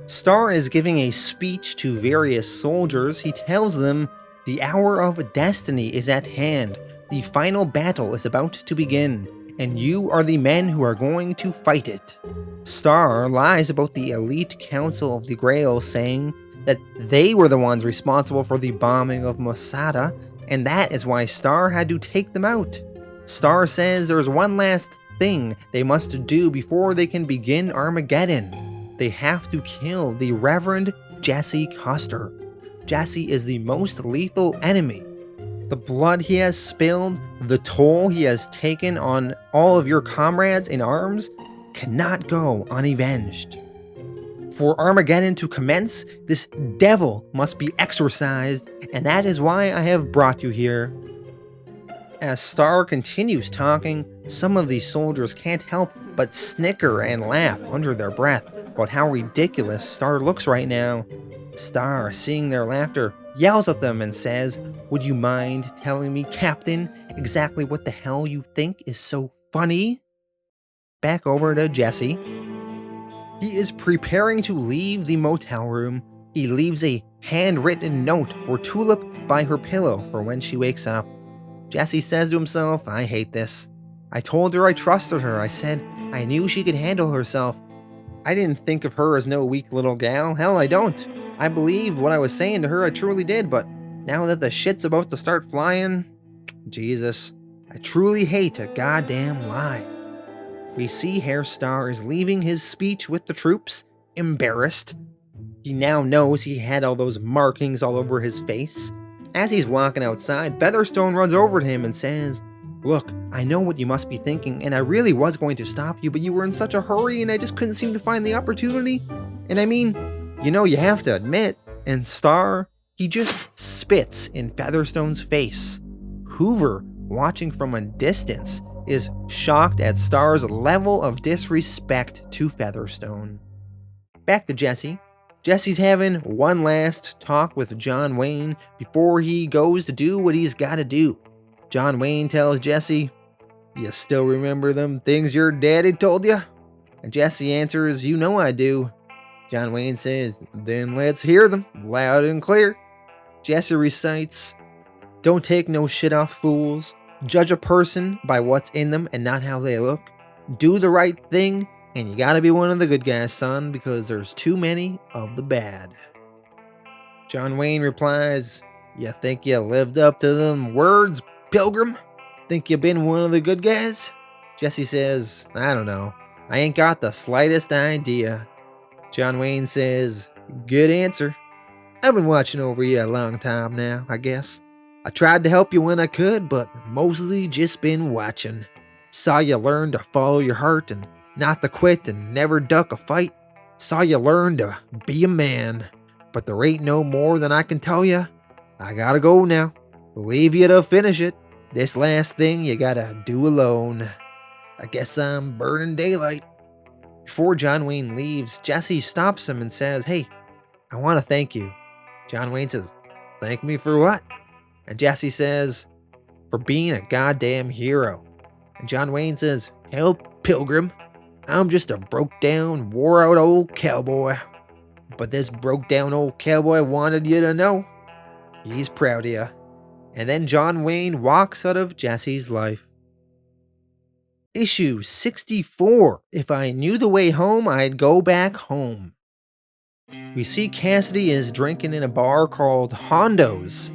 Star is giving a speech to various soldiers. He tells them the hour of destiny is at hand. The final battle is about to begin, and you are the men who are going to fight it. Star lies about the elite council of the Grail, saying that they were the ones responsible for the bombing of Masada, and that is why Star had to take them out. Star says there's one last thing they must do before they can begin Armageddon. They have to kill the Reverend Jesse Custer. Jesse is the most lethal enemy. The blood he has spilled, the toll he has taken on all of your comrades in arms, cannot go unavenged. For Armageddon to commence, this devil must be exorcised, and that is why I have brought you here. As Star continues talking, some of these soldiers can't help but snicker and laugh under their breath about how ridiculous Star looks right now. Star, seeing their laughter, yells at them and says, "Would you mind telling me, Captain, exactly what the hell you think is so funny?" Back over to Jesse. He is preparing to leave the motel room. He leaves a handwritten note for Tulip by her pillow for when she wakes up. Jesse says to himself, "I hate this. I told her I trusted her. I said I knew she could handle herself. I didn't think of her as no weak little gal. Hell, I don't. I believed what I was saying to her, I truly did, but now that the shit's about to start flying, Jesus, I truly hate a goddamn lie." We see Hair Star is leaving his speech with the troops, embarrassed. He now knows he had all those markings all over his face. As he's walking outside, Featherstone runs over to him and says, "Look, I know what you must be thinking, and I really was going to stop you, but you were in such a hurry and I just couldn't seem to find the opportunity. And I mean, you have to admit." And Star, he just spits in Featherstone's face. Hoover, watching from a distance, is shocked at Star's level of disrespect to Featherstone. Back to Jesse. Jesse's having one last talk with John Wayne before he goes to do what he's got to do. John Wayne tells Jesse, "You still remember them things your daddy told you?" And Jesse answers, "You know I do." John Wayne says, "Then let's hear them, loud and clear." Jesse recites, "Don't take no shit off fools. Judge a person by what's in them and not how they look. Do the right thing, and you gotta be one of the good guys, son, because there's too many of the bad." John Wayne replies, "You think you lived up to them words, Pilgrim? Think you been one of the good guys?" Jesse says, "I don't know. I ain't got the slightest idea." John Wayne says, "Good answer. I've been watching over you a long time now, I guess. I tried to help you when I could, but mostly just been watching. Saw you learn to follow your heart and not to quit and never duck a fight. Saw you learn to be a man. But there ain't no more than I can tell you. I gotta go now. Leave you to finish it. This last thing you gotta do alone. I guess I'm burning daylight." Before John Wayne leaves, Jesse stops him and says, "Hey, I want to thank you." John Wayne says, "Thank me for what?" And Jesse says, "For being a goddamn hero." And John Wayne says, "Hell, Pilgrim, I'm just a broke down, wore out old cowboy. But this broke down old cowboy wanted you to know he's proud of you." And then John Wayne walks out of Jesse's life. Issue 64. If I knew the way home, I'd go back home. We see Cassidy is drinking in a bar called Hondo's.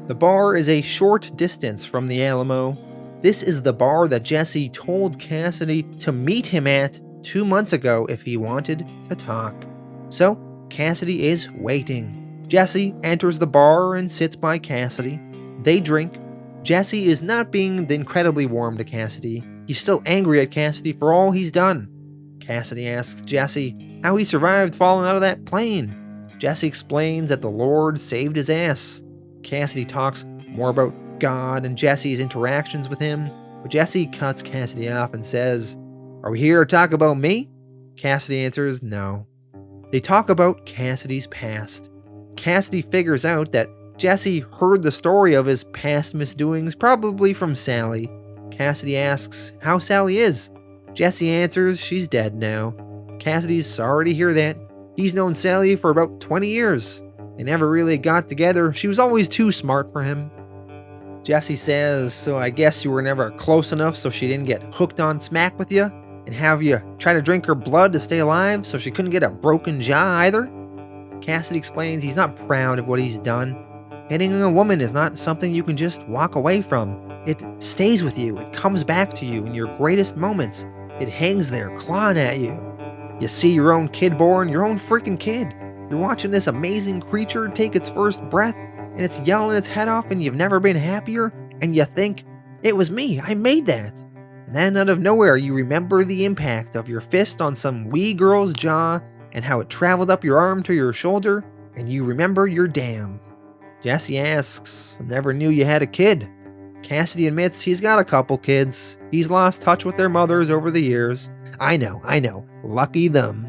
The bar is a short distance from the Alamo. This is the bar that Jesse told Cassidy to meet him at 2 months ago if he wanted to talk. So Cassidy is waiting. Jesse enters the bar and sits by Cassidy. They drink. Jesse is not being incredibly warm to Cassidy. He's still angry at Cassidy for all he's done. Cassidy asks Jesse how he survived falling out of that plane. Jesse explains that the Lord saved his ass. Cassidy talks more about God and Jesse's interactions with him, but Jesse cuts Cassidy off and says, "Are we here to talk about me?" Cassidy answers, "No." They talk about Cassidy's past. Cassidy figures out that Jesse heard the story of his past misdoings probably from Sally. Cassidy asks how Sally is. Jesse answers she's dead now. Cassidy's sorry to hear that. He's known Sally for about 20 years. They never really got together. She was always too smart for him. Jesse says, "So I guess you were never close enough so she didn't get hooked on smack with you? And have you tried to drink her blood to stay alive so she couldn't get a broken jaw either?" Cassidy explains he's not proud of what he's done. Hitting a woman is not something you can just walk away from. It stays with you. It comes back to you in your greatest moments. It hangs there, clawing at you. You see your own kid born, your own freaking kid. You're watching this amazing creature take its first breath, and it's yelling its head off, and you've never been happier, and you think, "It was me, I made that." And then out of nowhere, you remember the impact of your fist on some wee girl's jaw, and how it traveled up your arm to your shoulder, and you remember you're damned. Jesse asks, "Never knew you had a kid." Cassidy admits he's got a couple kids. He's lost touch with their mothers over the years. I know. Lucky them.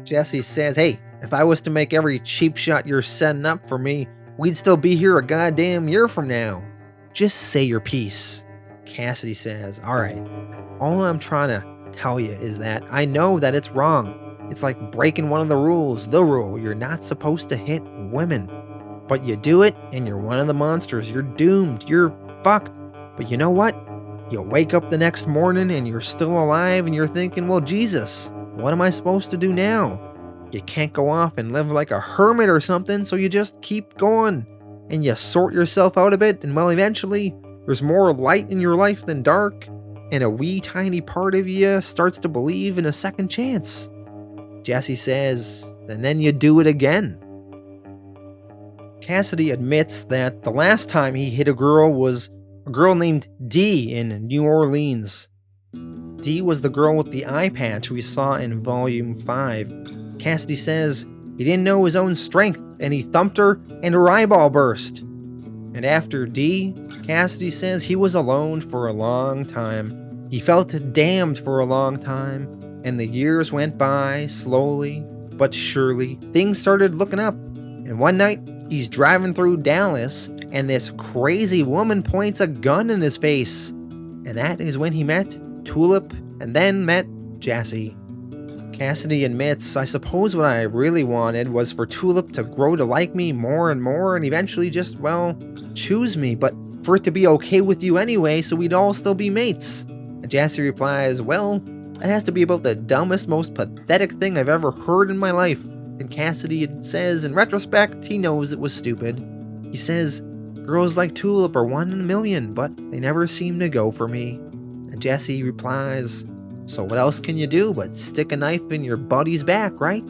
Jesse says, "Hey, if I was to make every cheap shot you're setting up for me, we'd still be here a goddamn year from now. Just say your piece." Cassidy says, "Alright, all I'm trying to tell you is that I know that it's wrong. It's like breaking one of the rules, the rule. You're not supposed to hit women. But you do it, and you're one of the monsters. You're doomed. You're fucked. But you know what? You wake up the next morning, and you're still alive, and you're thinking, well, Jesus, what am I supposed to do now? You can't go off and live like a hermit or something, so you just keep going. And you sort yourself out a bit, and well, eventually, there's more light in your life than dark, and a wee tiny part of you starts to believe in a second chance." Jesse says, "And then you do it again." Cassidy admits that the last time he hit a girl was a girl named Dee in New Orleans. Dee was the girl with the eye patch we saw in Volume 5. Cassidy says he didn't know his own strength, and he thumped her, and her eyeball burst. And after Dee, Cassidy says he was alone for a long time. He felt damned for a long time, and the years went by slowly, but surely, things started looking up. And one night, he's driving through Dallas, and this crazy woman points a gun in his face. And that is when he met Tulip, and then met Jesse. Cassidy admits, I suppose what I really wanted was for Tulip to grow to like me more and more, and eventually just, well, choose me, but for it to be okay with you anyway, so we'd all still be mates. And Jesse replies, well, that has to be about the dumbest, most pathetic thing I've ever heard in my life. And Cassidy says, in retrospect, he knows it was stupid. He says, girls like Tulip are 1 in a million, but they never seem to go for me. And Jesse replies, so what else can you do but stick a knife in your buddy's back, right?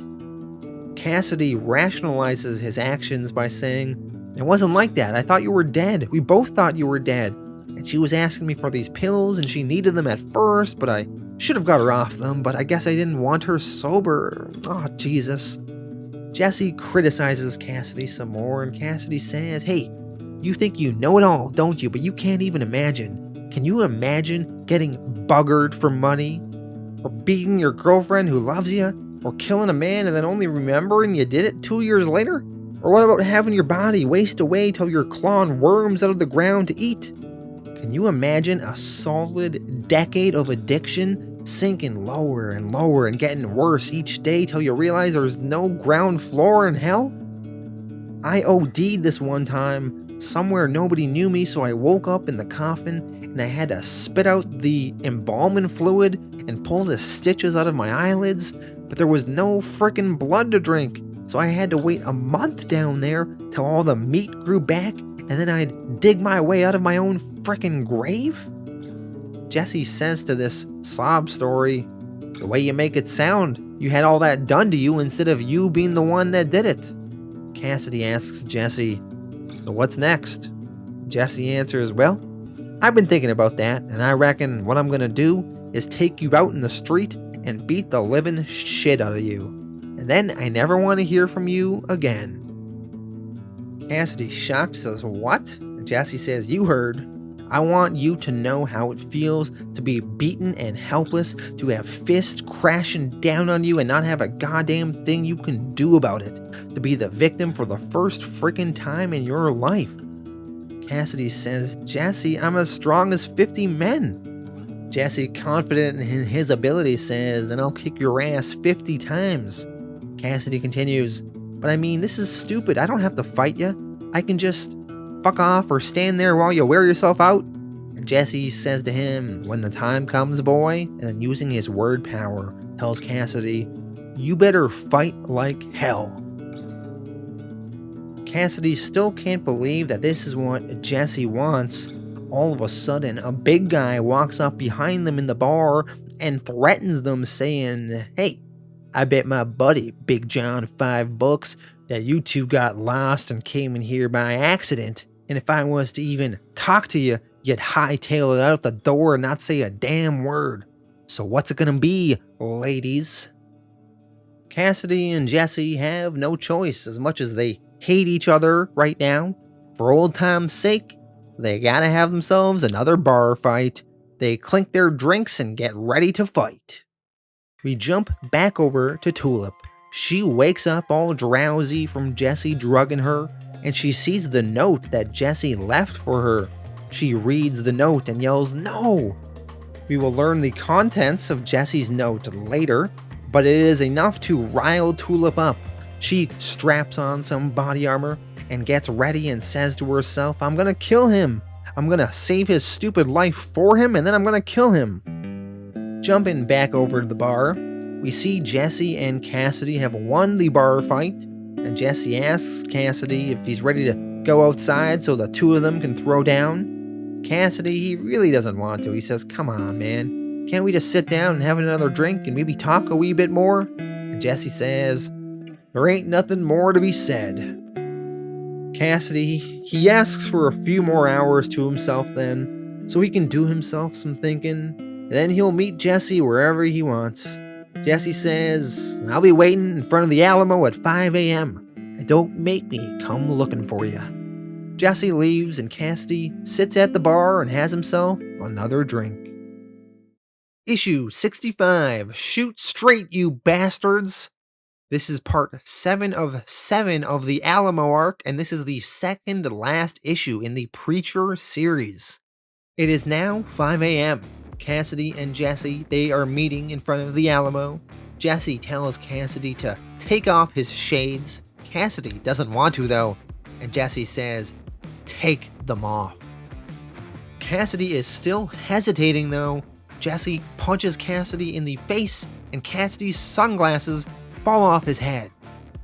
Cassidy rationalizes his actions by saying, it wasn't like that. I thought you were dead. We both thought you were dead. And she was asking me for these pills, and she needed them at first, but I should have got her off them, but I guess I didn't want her sober. Oh, Jesus. Jesse criticizes Cassidy some more, and Cassidy says, hey, you think you know it all, don't you? But you can't even imagine. Can you imagine getting buggered for money? Or beating your girlfriend who loves you? Or killing a man and then only remembering you did it 2 years later? Or what about having your body waste away till you're clawing worms out of the ground to eat? Can you imagine a solid decade of addiction sinking lower and lower and getting worse each day till you realize there's no ground floor in hell? I OD'd this one time somewhere nobody knew me, so I woke up in the coffin and I had to spit out the embalming fluid and pull the stitches out of my eyelids, but there was no frickin' blood to drink, so I had to wait a month down there till all the meat grew back, and then I'd dig my way out of my own frickin' grave? Jesse says to this sob story, the way you make it sound, you had all that done to you instead of you being the one that did it. Cassidy asks Jesse, so what's next? Jesse answers, well, I've been thinking about that, and I reckon what I'm gonna do is take you out in the street and beat the living shit out of you. And then I never want to hear from you again. Cassidy, shocked, says, what? And Jesse says, you heard. I want you to know how it feels to be beaten and helpless, to have fists crashing down on you and not have a goddamn thing you can do about it, to be the victim for the first freaking time in your life. Cassidy says, Jesse, I'm as strong as 50 men. Jesse, confident in his ability, says, then I'll kick your ass 50 times. Cassidy continues, but I mean, this is stupid. I don't have to fight you. I can just fuck off or stand there while you wear yourself out. And Jesse says to him, when the time comes, boy, and then using his word power, tells Cassidy, you better fight like hell. Cassidy still can't believe that this is what Jesse wants. All of a sudden, a big guy walks up behind them in the bar and threatens them, saying, hey, I bet my buddy, Big John $5, that you two got lost and came in here by accident. And if I was to even talk to you, you'd hightail it out the door and not say a damn word. So what's it gonna be, ladies? Cassidy and Jesse have no choice, as much as they hate each other right now. For old time's sake, they gotta have themselves another bar fight. They clink their drinks and get ready to fight. We jump back over to Tulip. She wakes up all drowsy from Jesse drugging her, and she sees the note that Jesse left for her. She reads the note and yells, no! We will learn the contents of Jesse's note later, but it is enough to rile Tulip up. She straps on some body armor and gets ready and says to herself, I'm gonna kill him. I'm gonna save his stupid life for him, and then I'm gonna kill him. Jumping back over to the bar, we see Jesse and Cassidy have won the bar fight, and Jesse asks Cassidy if he's ready to go outside so the two of them can throw down. Cassidy, he really doesn't want to. He says, come on, man. Can't we just sit down and have another drink and maybe talk a wee bit more? And Jesse says, there ain't nothing more to be said. Cassidy, he asks for a few more hours to himself then, so he can do himself some thinking, and then he'll meet Jesse wherever he wants. Jesse says, I'll be waiting in front of the Alamo at 5 a.m. and don't make me come looking for you. Jesse leaves and Cassidy sits at the bar and has himself another drink. Issue 65, Shoot Straight, You Bastards! This is part 7 of 7 of the Alamo arc, and this is the second to last issue in the Preacher series. It is now 5 a.m. Cassidy and Jesse, they are meeting in front of the Alamo. Jesse tells Cassidy to take off his shades. Cassidy doesn't want to though, and Jesse says, take them off. Cassidy is still hesitating though. Jesse punches Cassidy in the face, and Cassidy's sunglasses fall off his head.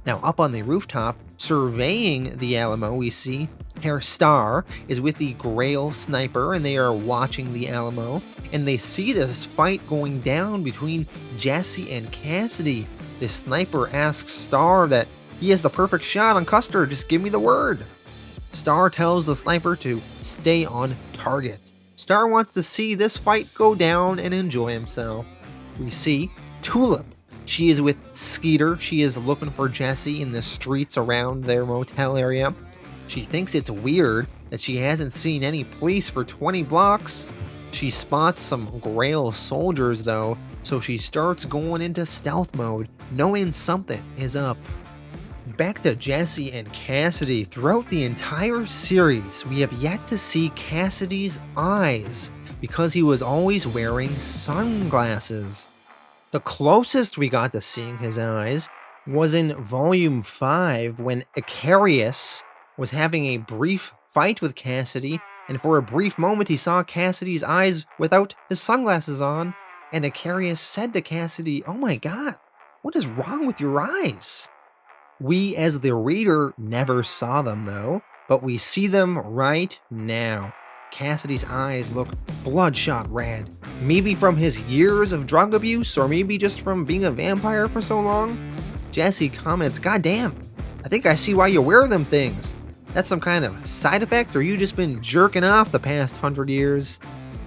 Now up on the rooftop, surveying the Alamo, we see Herr Starr is with the Grail sniper, and they are watching the Alamo, and they see this fight going down between Jesse and Cassidy. The sniper asks Starr that he has the perfect shot on Custer, just give me the word. Starr tells the sniper to stay on target. Starr wants to see this fight go down and enjoy himself. We see Tulip. She is with Skeeter. She is looking for Jesse in the streets around their motel area. She thinks it's weird that she hasn't seen any police for 20 blocks. She spots some Grail soldiers though, so she starts going into stealth mode, knowing something is up. Back to Jesse and Cassidy. Throughout the entire series, we have yet to see Cassidy's eyes because he was always wearing sunglasses. The closest we got to seeing his eyes was in Volume 5 when Icarius was having a brief fight with Cassidy, and for a brief moment he saw Cassidy's eyes without his sunglasses on, and Icarius said to Cassidy, "Oh my god, what is wrong with your eyes?" We as the reader never saw them though, but we see them right now. Cassidy's eyes look bloodshot red, maybe from his years of drug abuse, or maybe just from being a vampire for so long. Jesse comments, "God damn, I think I see why you wear them things. That's some kind of side effect, or you just been jerking off the past 100 years?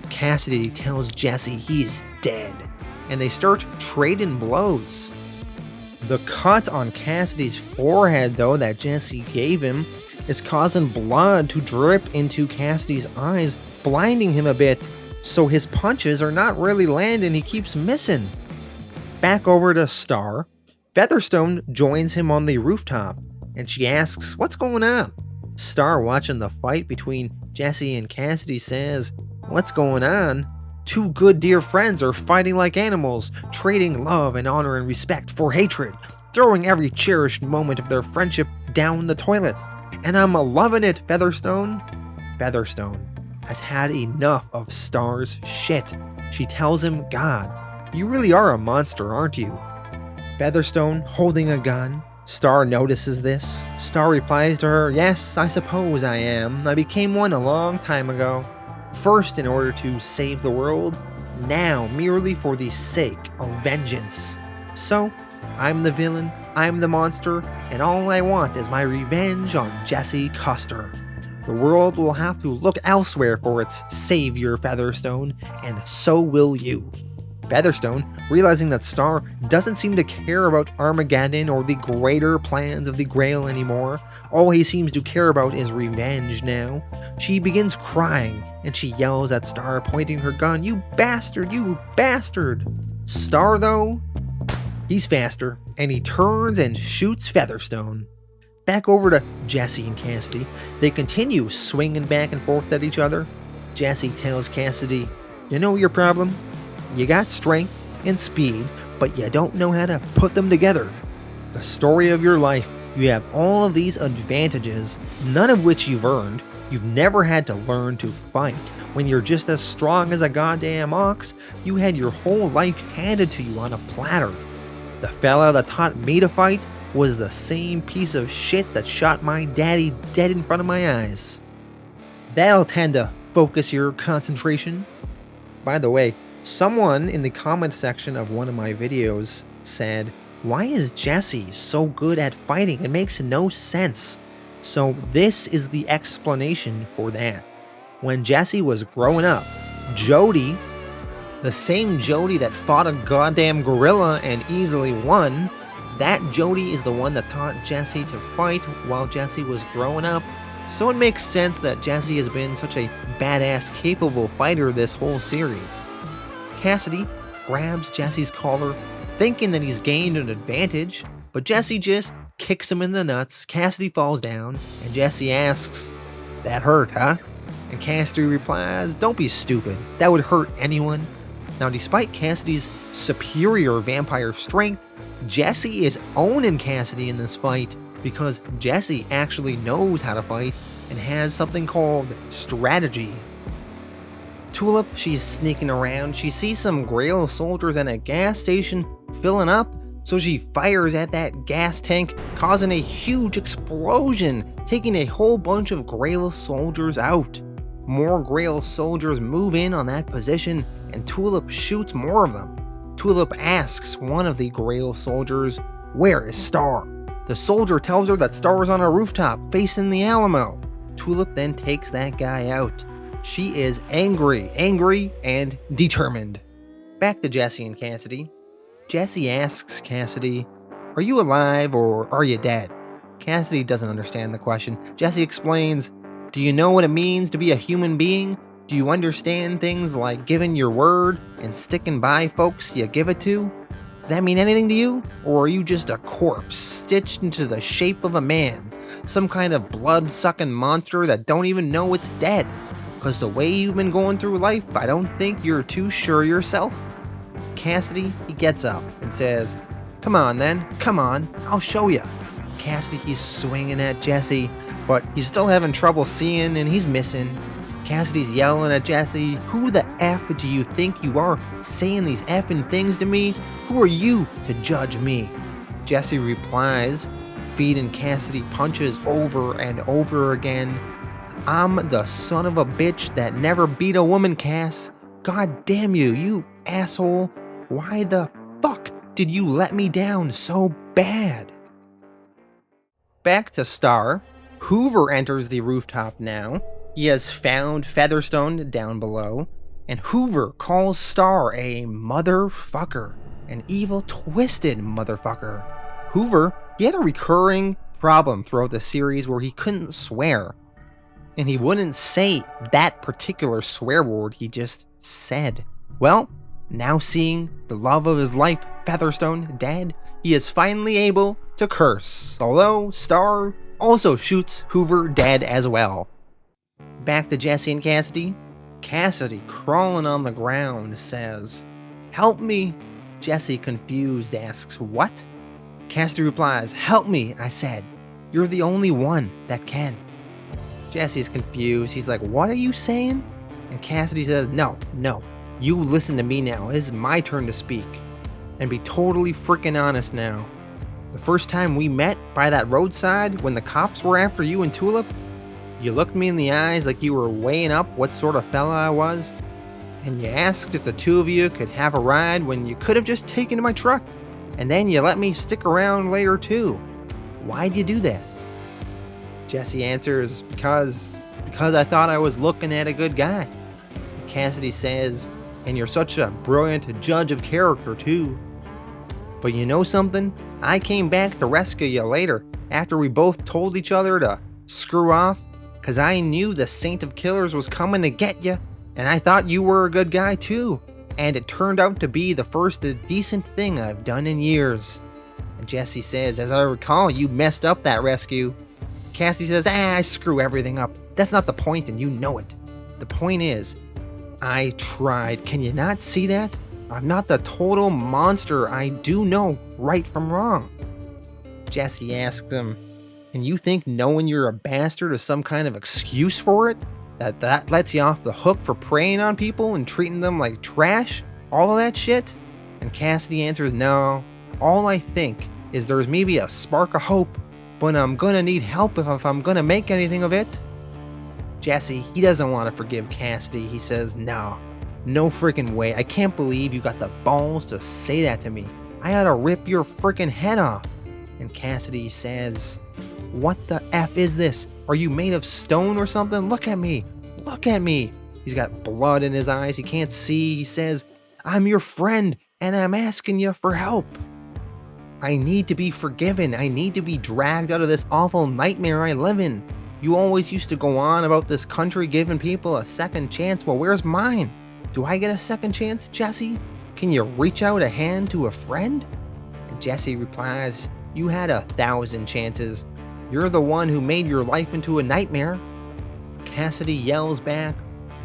Cassidy tells Jesse he's dead, and they start trading blows. The cut on Cassidy's forehead, though, that Jesse gave him is causing blood to drip into Cassidy's eyes, blinding him a bit, so his punches are not really landing, he keeps missing. Back over to Starr. Featherstone joins him on the rooftop, and she asks, "What's going on?" Starr, watching the fight between Jesse and Cassidy, says, "What's going on? Two good dear friends are fighting like animals, trading love and honor and respect for hatred, throwing every cherished moment of their friendship down the toilet. And I'm loving it, Featherstone." Featherstone has had enough of Starr's shit. She tells him, "God, you really are a monster, aren't you?" Featherstone holding a gun. Starr notices this. Starr replies to her, "Yes, I suppose I am. I became one a long time ago. First in order to save the world, now merely for the sake of vengeance. So, I'm the villain, I'm the monster, and all I want is my revenge on Jesse Custer. The world will have to look elsewhere for its savior, Featherstone, and so will you." Featherstone, realizing that Starr doesn't seem to care about Armageddon or the greater plans of the Grail anymore, all he seems to care about is revenge now. She begins crying, and she yells at Starr, pointing her gun, "You bastard, you bastard!" Starr, though, he's faster, and he turns and shoots Featherstone. Back over to Jesse and Cassidy. They continue swinging back and forth at each other. Jesse tells Cassidy, "You know your problem? You got strength and speed, but you don't know how to put them together. The story of your life, you have all of these advantages, none of which you've earned. You've never had to learn to fight. When you're just as strong as a goddamn ox, you had your whole life handed to you on a platter. The fella that taught me to fight was the same piece of shit that shot my daddy dead in front of my eyes." That'll tend to focus your concentration. By the way, someone in the comment section of one of my videos said, "Why is Jesse so good at fighting? It makes no sense." So this is the explanation for that. When Jesse was growing up, Jody, the same Jody that fought a goddamn gorilla and easily won, that Jody is the one that taught Jesse to fight while Jesse was growing up. So it makes sense that Jesse has been such a badass, capable fighter this whole series. Cassidy grabs Jesse's collar, thinking that he's gained an advantage. But Jesse just kicks him in the nuts. Cassidy falls down, and Jesse asks, "That hurt, huh?" And Cassidy replies, "Don't be stupid. That would hurt anyone." Now, despite Cassidy's superior vampire strength, Jesse is owning Cassidy in this fight because Jesse actually knows how to fight and has something called strategy. Tulip, she's sneaking around. She sees some Grail soldiers at a gas station filling up, so she fires at that gas tank, causing a huge explosion, taking a whole bunch of Grail soldiers out. More Grail soldiers move in on that position, and Tulip shoots more of them. Tulip asks one of the Grail soldiers, "Where is Star?" The soldier tells her that Star is on a rooftop facing the Alamo. Tulip then takes that guy out. She is angry, and determined. Back to Jesse and Cassidy. Jesse asks Cassidy, "Are you alive or are you dead?" Cassidy doesn't understand the question. Jesse explains, "Do you know what it means to be a human being? Do you understand things like giving your word and sticking by folks you give it to? Does that mean anything to you? Or are you just a corpse stitched into the shape of a man? Some kind of blood-sucking monster that don't even know it's dead? Because the way you've been going through life, I don't think you're too sure yourself." Cassidy, he gets up and says, "Come on then, come on, I'll show you." Cassidy, he's swinging at Jesse, but he's still having trouble seeing and he's missing. Cassidy's yelling at Jesse, "Who the F do you think you are, saying these effing things to me? Who are you to judge me?" Jesse replies, feeding Cassidy punches over and over again. "I'm the son of a bitch that never beat a woman, Cass. God damn you, you asshole. Why the fuck did you let me down so bad?" Back to Star. Hoover enters the rooftop now. He has found Featherstone down below, and Hoover calls Star a motherfucker, an evil, twisted motherfucker. Hoover, he had a recurring problem throughout the series where he couldn't swear, and he wouldn't say that particular swear word, he just said. Well, now seeing the love of his life, Featherstone, dead, he is finally able to curse, although Star also shoots Hoover dead as well. Back to Jesse and Cassidy. Cassidy, crawling on the ground, says, "Help me." Jesse, confused, asks, "What?" Cassidy replies, "Help me, I said. You're the only one that can." Jesse's confused. He's like, "What are you saying?" And Cassidy says, No, you listen to me now. It's my turn to speak. And be totally freaking honest now. The first time we met by that roadside when the cops were after you and Tulip, you looked me in the eyes like you were weighing up what sort of fella I was, and you asked if the two of you could have a ride when you could have just taken my truck, and then you let me stick around later too. Why'd you do that? Jesse answers, because I thought I was looking at a good guy. Cassidy says, "And you're such a brilliant judge of character too. But you know something? I came back to rescue you later, after we both told each other to screw off, because I knew the Saint of Killers was coming to get you, and I thought you were a good guy too, and it turned out to be the first decent thing I've done in years." And Jesse says, "As I recall, you messed up that rescue." Cassidy says, "I screw everything up. That's not the point, and you know it. The point is, I tried. Can you not see that? I'm not the total monster. I do know right from wrong." Jesse asks him, "And you think knowing you're a bastard is some kind of excuse for it? That lets you off the hook for preying on people and treating them like trash? All of that shit?" And Cassidy answers, "No. All I think is there's maybe a spark of hope, but I'm gonna need help if I'm gonna make anything of it." Jesse, he doesn't want to forgive Cassidy. He says, No freaking way. I can't believe you got the balls to say that to me. I ought to rip your freaking head off." And Cassidy says, "What the F is this? Are you made of stone or something? Look at me. Look at me." He's got blood in his eyes. He can't see. He says, "I'm your friend, and I'm asking you for help. I need to be forgiven. I need to be dragged out of this awful nightmare I live in. You always used to go on about this country giving people a second chance. Well, where's mine? Do I get a second chance, Jesse? Can you reach out a hand to a friend?" And Jesse replies, You had 1,000 chances. You're the one who made your life into a nightmare. Cassidy yells back,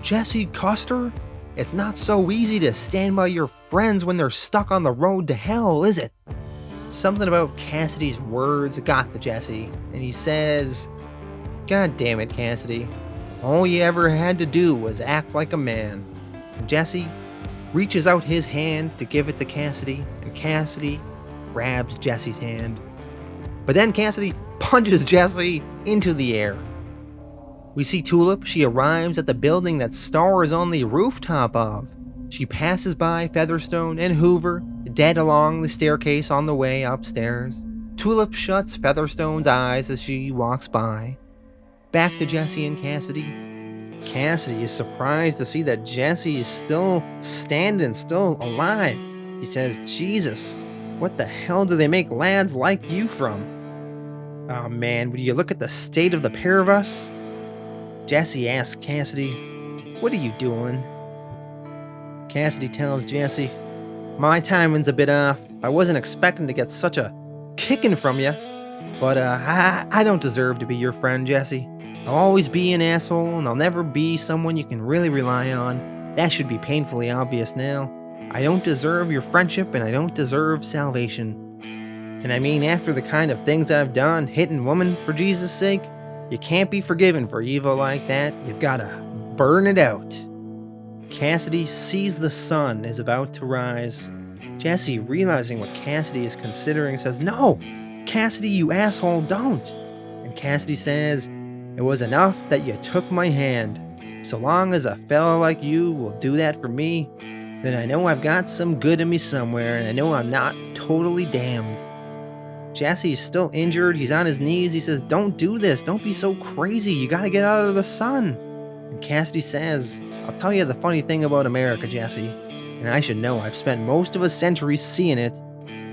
Jesse Custer? It's not so easy to stand by your friends when they're stuck on the road to hell, is it? Something about Cassidy's words got to Jesse, and he says, God damn it, Cassidy. All you ever had to do was act like a man. And Jesse reaches out his hand to give it to Cassidy, and Cassidy grabs Jesse's hand. But then Cassidy punches Jesse into the air. We see Tulip. She arrives at the building that Star is on the rooftop of. She passes by Featherstone and Hoover, dead along the staircase on the way upstairs. Tulip shuts Featherstone's eyes as she walks by. Back to Jesse and Cassidy. Cassidy is surprised to see that Jesse is still standing, still alive. He says, Jesus, what the hell do they make lads like you from? Oh man, would you look at the state of the pair of us? Jesse asks Cassidy, what are you doing? Cassidy tells Jesse, my timing's a bit off. I wasn't expecting to get such a kicking from you. But I don't deserve to be your friend, Jesse. I'll always be an asshole, and I'll never be someone you can really rely on. That should be painfully obvious now. I don't deserve your friendship, and I don't deserve salvation. And I mean, after the kind of things I've done, hitting women for Jesus' sake, you can't be forgiven for evil like that. You've gotta burn it out. Cassidy sees the sun is about to rise. Jesse, realizing what Cassidy is considering, says, no! Cassidy, you asshole, don't! And Cassidy says, it was enough that you took my hand. So long as a fella like you will do that for me, then I know I've got some good in me somewhere, and I know I'm not totally damned. Jesse's still injured. He's on his knees. He says, don't do this. Don't be so crazy. You gotta get out of the sun. And Cassidy says, I'll tell you the funny thing about America, Jesse, and I should know, I've spent most of a century seeing it.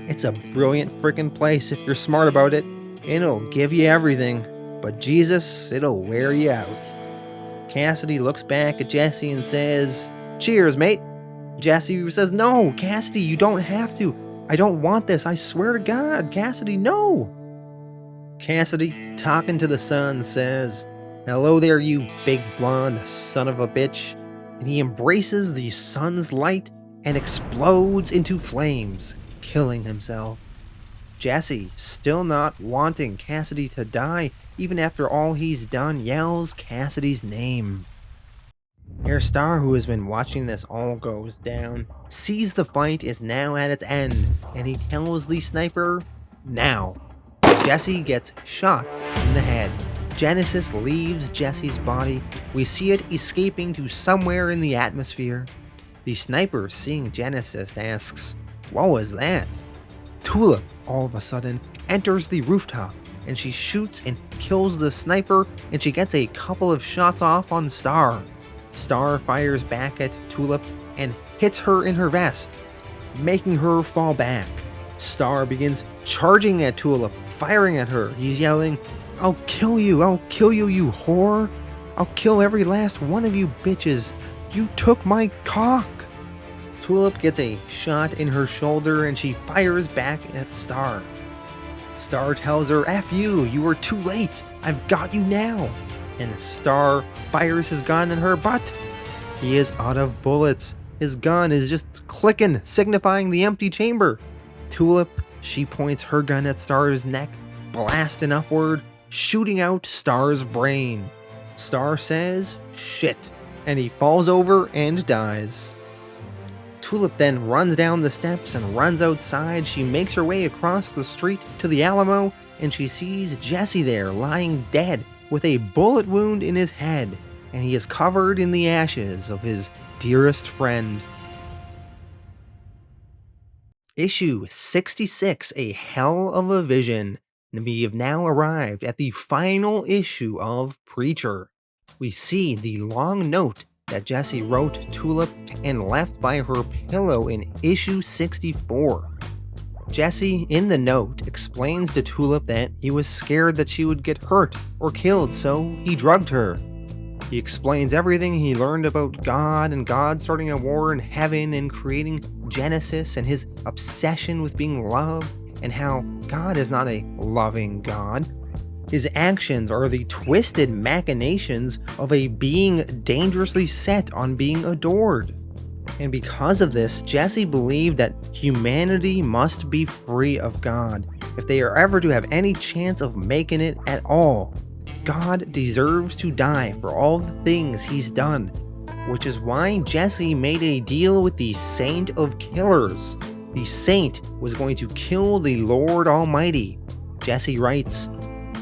It's a brilliant frickin' place if you're smart about it. It'll give you everything, but Jesus, it'll wear you out. Cassidy looks back at Jesse and says, cheers, mate. Jesse says, no, Cassidy, you don't have to. I don't want this, I swear to God, Cassidy, no! Cassidy, talking to the sun, says, hello there, you big blonde son of a bitch. And he embraces the sun's light and explodes into flames, killing himself. Jesse, still not wanting Cassidy to die, even after all he's done, yells Cassidy's name. Air Star, who has been watching this all goes down, sees the fight is now at its end, and he tells the sniper, now. Jesse gets shot in the head. Genesis leaves Jesse's body. We see it escaping to somewhere in the atmosphere. The sniper, seeing Genesis, asks, what was that? Tulip, all of a sudden, enters the rooftop, and she shoots and kills the sniper, and she gets a couple of shots off on Star. Star fires back at Tulip and hits her in her vest, making her fall back. Star begins charging at Tulip, firing at her. He's yelling, I'll kill you, you whore. I'll kill every last one of you bitches. You took my cock. Tulip gets a shot in her shoulder and she fires back at Star. Star tells her, F you, you were too late. I've got you now. And Star fires his gun in her butt. He is out of bullets. His gun is just clicking, signifying the empty chamber. Tulip, she points her gun at Star's neck, blasting upward, shooting out Star's brain. Star says, shit, and he falls over and dies. Tulip then runs down the steps and runs outside. She makes her way across the street to the Alamo, and she sees Jesse there lying dead with a bullet wound in his head, and he is covered in the ashes of his dearest friend. Issue 66, A Hell of a Vision. We have now arrived at the final issue of Preacher. We see the long note that Jesse wrote Tulip and left by her pillow in issue 64. Jesse, in the note, explains to Tulip that he was scared that she would get hurt or killed, so he drugged her. He explains everything he learned about God and God starting a war in heaven and creating Genesis and his obsession with being loved, and how God is not a loving God. His actions are the twisted machinations of a being dangerously set on being adored. And because of this, Jesse believed that humanity must be free of God if they are ever to have any chance of making it at all. God deserves to die for all the things he's done, which is why Jesse made a deal with the Saint of Killers. The Saint was going to kill the Lord Almighty. Jesse writes,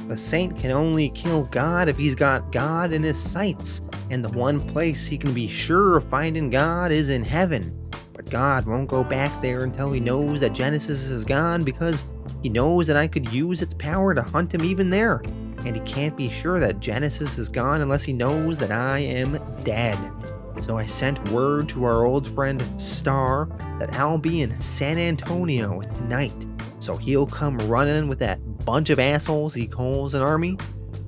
"The Saint can only kill God if he's got God in his sights, and the one place he can be sure of finding God is in heaven. But God won't go back there until he knows that Genesis is gone, because he knows that I could use its power to hunt him even there. And he can't be sure that Genesis is gone unless he knows that I am dead. So I sent word to our old friend Star that I'll be in San Antonio tonight, so he'll come running with that bunch of assholes he calls an army.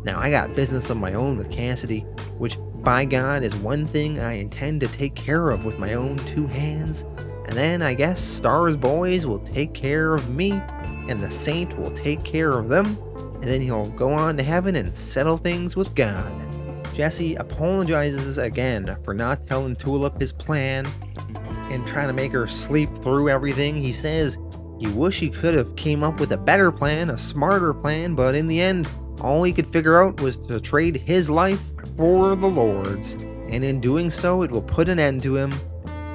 Now I got business of my own with Cassidy, which by God is one thing I intend to take care of with my own two hands. And then I guess Star's boys will take care of me, and the Saint will take care of them, and then he'll go on to heaven and settle things with God." Jesse apologizes again for not telling Tulip his plan and trying to make her sleep through everything. He says he wish he could have came up with a better plan, a smarter plan, but in the end, all he could figure out was to trade his life for the Lord's, and in doing so, it will put an end to him.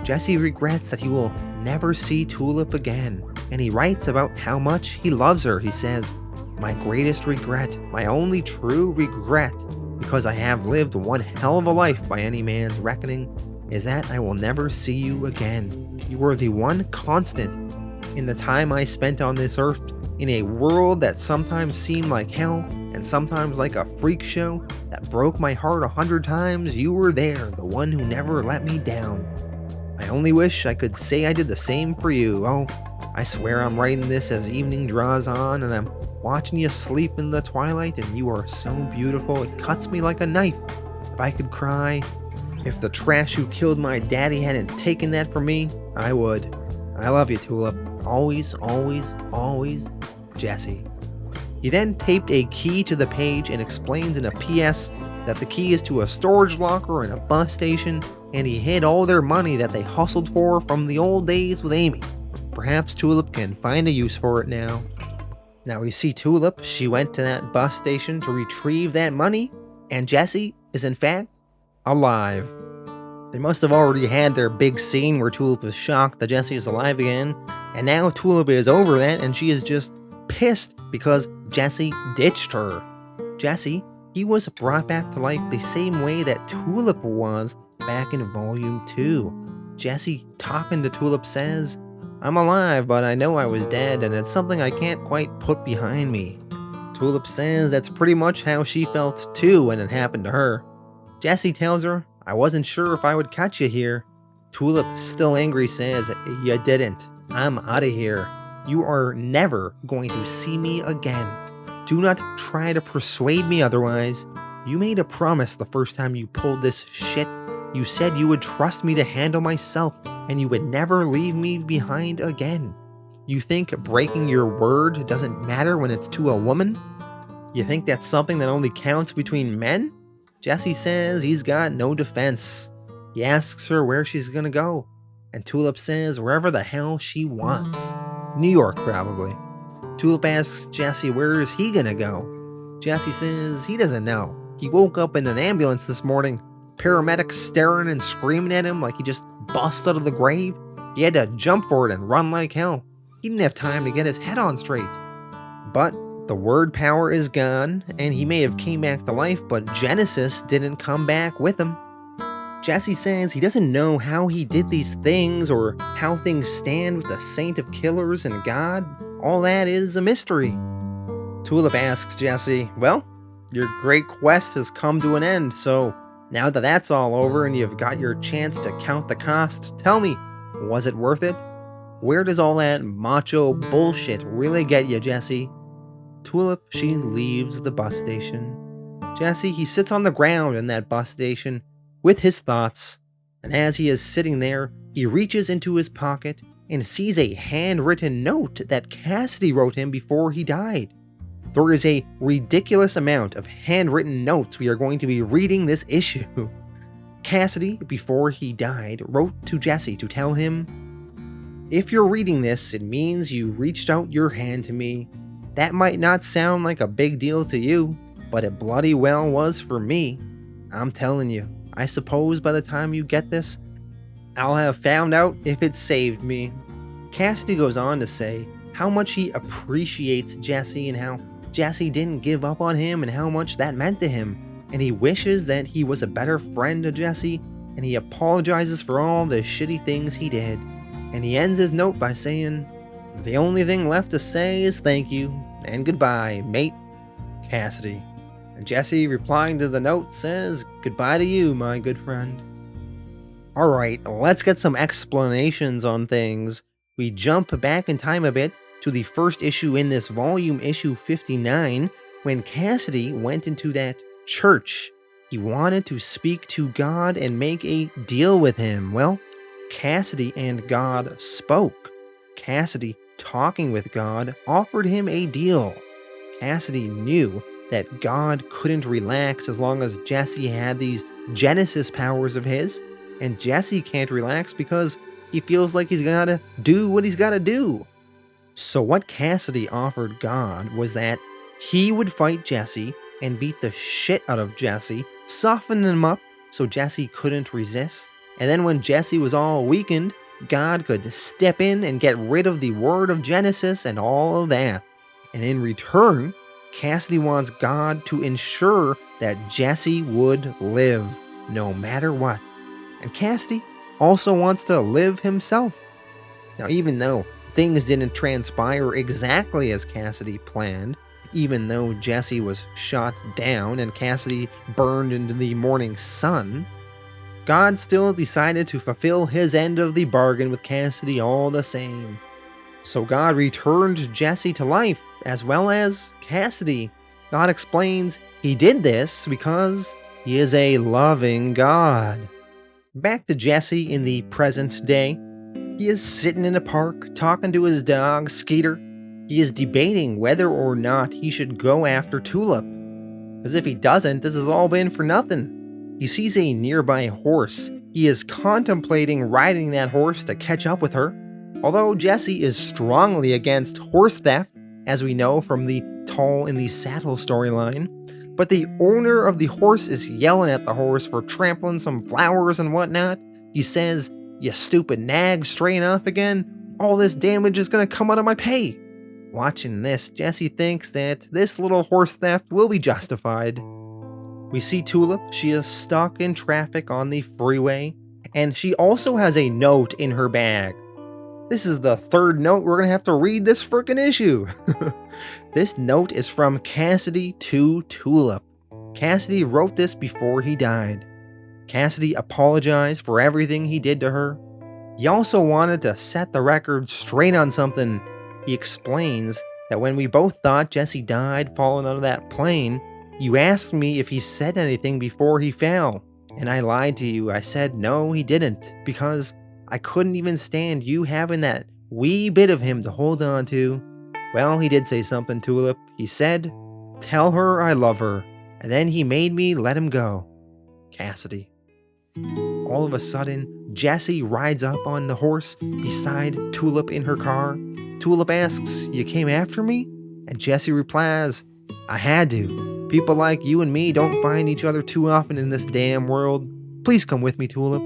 Jesse regrets that he will never see Tulip again, and he writes about how much he loves her. He says, "My greatest regret, my only true regret, because I have lived one hell of a life by any man's reckoning, is that I will never see you again. You were the one constant in the time I spent on this earth, in a world that sometimes seemed like hell and sometimes like a freak show that broke my heart 100 times. You were there, the one who never let me down. I only wish I could say I did the same for you. Oh, I swear I'm writing this as evening draws on, and I'm watching you sleep in the twilight, and you are so beautiful, it cuts me like a knife. If I could cry, if the trash who killed my daddy hadn't taken that from me, I would. I love you, Tulip. Always, always, always, Jesse." He then taped a key to the page and explains in a PS that the key is to a storage locker in a bus station, and he hid all their money that they hustled for from the old days with Amy. Perhaps Tulip can find a use for it now. Now we see Tulip, she went to that bus station to retrieve that money, and Jesse is in fact alive. They must have already had their big scene where Tulip is shocked that Jesse is alive again, and now Tulip is over that and she is just pissed because Jesse ditched her. Jesse, he was brought back to life the same way that Tulip was back in Volume 2. Jesse, talking to Tulip, says, "I'm alive, but I know I was dead, and it's something I can't quite put behind me." Tulip says that's pretty much how she felt too when it happened to her. Jesse tells her, "I wasn't sure if I would catch you here." Tulip, still angry, says, "You didn't. I'm out of here. You are never going to see me again. Do not try to persuade me otherwise. You made a promise the first time you pulled this shit. You said you would trust me to handle myself, and you would never leave me behind again. You think breaking your word doesn't matter when it's to a woman? You think that's something that only counts between men?" Jesse says he's got no defense. He asks her where she's gonna go, and Tulip says wherever the hell she wants. New York, probably. Tulip asks Jesse where is he gonna go. Jesse says he doesn't know. He woke up in an ambulance this morning, paramedics staring and screaming at him like he just busted out of the grave. He had to jump for it and run like hell. He didn't have time to get his head on straight. But the word power is gone, and he may have came back to life, but Genesis didn't come back with him. Jesse says he doesn't know how he did these things or how things stand with the Saint of Killers and God. All that is a mystery. Tulip asks Jesse, "Well, your great quest has come to an end, so now that that's all over and you've got your chance to count the cost, tell me, was it worth it? Where does all that macho bullshit really get you, Jesse?" Tulip, she leaves the bus station. Jesse, he sits on the ground in that bus station with his thoughts, and as he is sitting there, he reaches into his pocket and sees a handwritten note that Cassidy wrote him before he died. There is a ridiculous amount of handwritten notes we are going to be reading this issue. Cassidy, before he died, wrote to Jesse to tell him, "If you're reading this, it means you reached out your hand to me. That might not sound like a big deal to you, but it bloody well was for me. I'm telling you, I suppose by the time you get this, I'll have found out if it saved me." Cassidy goes on to say how much he appreciates Jesse and how Jesse didn't give up on him and how much that meant to him, and he wishes that he was a better friend to Jesse, and he apologizes for all the shitty things he did. And he ends his note by saying, "The only thing left to say is thank you, and goodbye, mate, Cassidy." And Jesse, replying to the note, says, "Goodbye to you, my good friend." Alright, let's get some explanations on things. We jump back in time a bit to the first issue in this volume, issue 59, when Cassidy went into that church. He wanted to speak to God and make a deal with him. Well, Cassidy and God spoke. Cassidy, talking with God, offered him a deal. Cassidy knew that God couldn't relax as long as Jesse had these Genesis powers of his, and Jesse can't relax because he feels like he's gotta do what he's gotta do. So what Cassidy offered God was that he would fight Jesse and beat the shit out of Jesse, soften him up so Jesse couldn't resist, and then when Jesse was all weakened, God could step in and get rid of the word of Genesis and all of that. And in return, Cassidy wants God to ensure that Jesse would live, no matter what. And Cassidy also wants to live himself. Now, even though things didn't transpire exactly as Cassidy planned, even though Jesse was shot down and Cassidy burned into the morning sun, God still decided to fulfill his end of the bargain with Cassidy all the same. So God returned Jesse to life, as well as Cassidy. God explains he did this because he is a loving God. Back to Jesse in the present day. He is sitting in a park, talking to his dog, Skeeter. He is debating whether or not he should go after Tulip. As if he doesn't, this has all been for nothing. He sees a nearby horse. He is contemplating riding that horse to catch up with her. Although Jesse is strongly against horse theft, as we know from the Tall in the Saddle storyline, but the owner of the horse is yelling at the horse for trampling some flowers and whatnot. He says, "You stupid nag, straying off again? All this damage is gonna come out of my pay." Watching this, Jesse thinks that this little horse theft will be justified. We see Tulip. She is stuck in traffic on the freeway, and she also has a note in her bag. This is the third note we're gonna have to read this frickin' issue. This note is from Cassidy to Tulip. Cassidy wrote this before he died. Cassidy apologized for everything he did to her. He also wanted to set the record straight on something. He explains that when we both thought Jesse died falling out of that plane, you asked me if he said anything before he fell. And I lied to you. I said no, he didn't, because I couldn't even stand you having that wee bit of him to hold on to. Well, he did say something, Tulip. He said, "Tell her I love her," and then he made me let him go. Cassidy. All of a sudden, Jesse rides up on the horse beside Tulip in her car. Tulip asks, "You came after me?" And Jesse replies, "I had to. People like you and me don't find each other too often in this damn world. Please come with me, Tulip."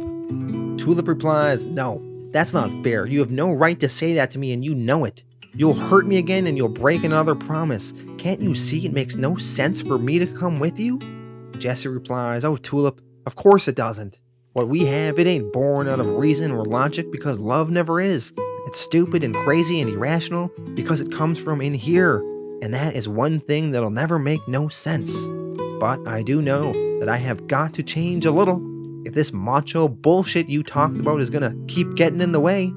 Tulip replies, "No, that's not fair. You have no right to say that to me and you know it. You'll hurt me again and you'll break another promise. Can't you see it makes no sense for me to come with you?" Jesse replies, "Oh, Tulip, of course it doesn't. What we have, it ain't born out of reason or logic because love never is. It's stupid and crazy and irrational because it comes from in here. And that is one thing that'll never make no sense. But I do know that I have got to change a little. If this macho bullshit you talked about is gonna keep getting in the way,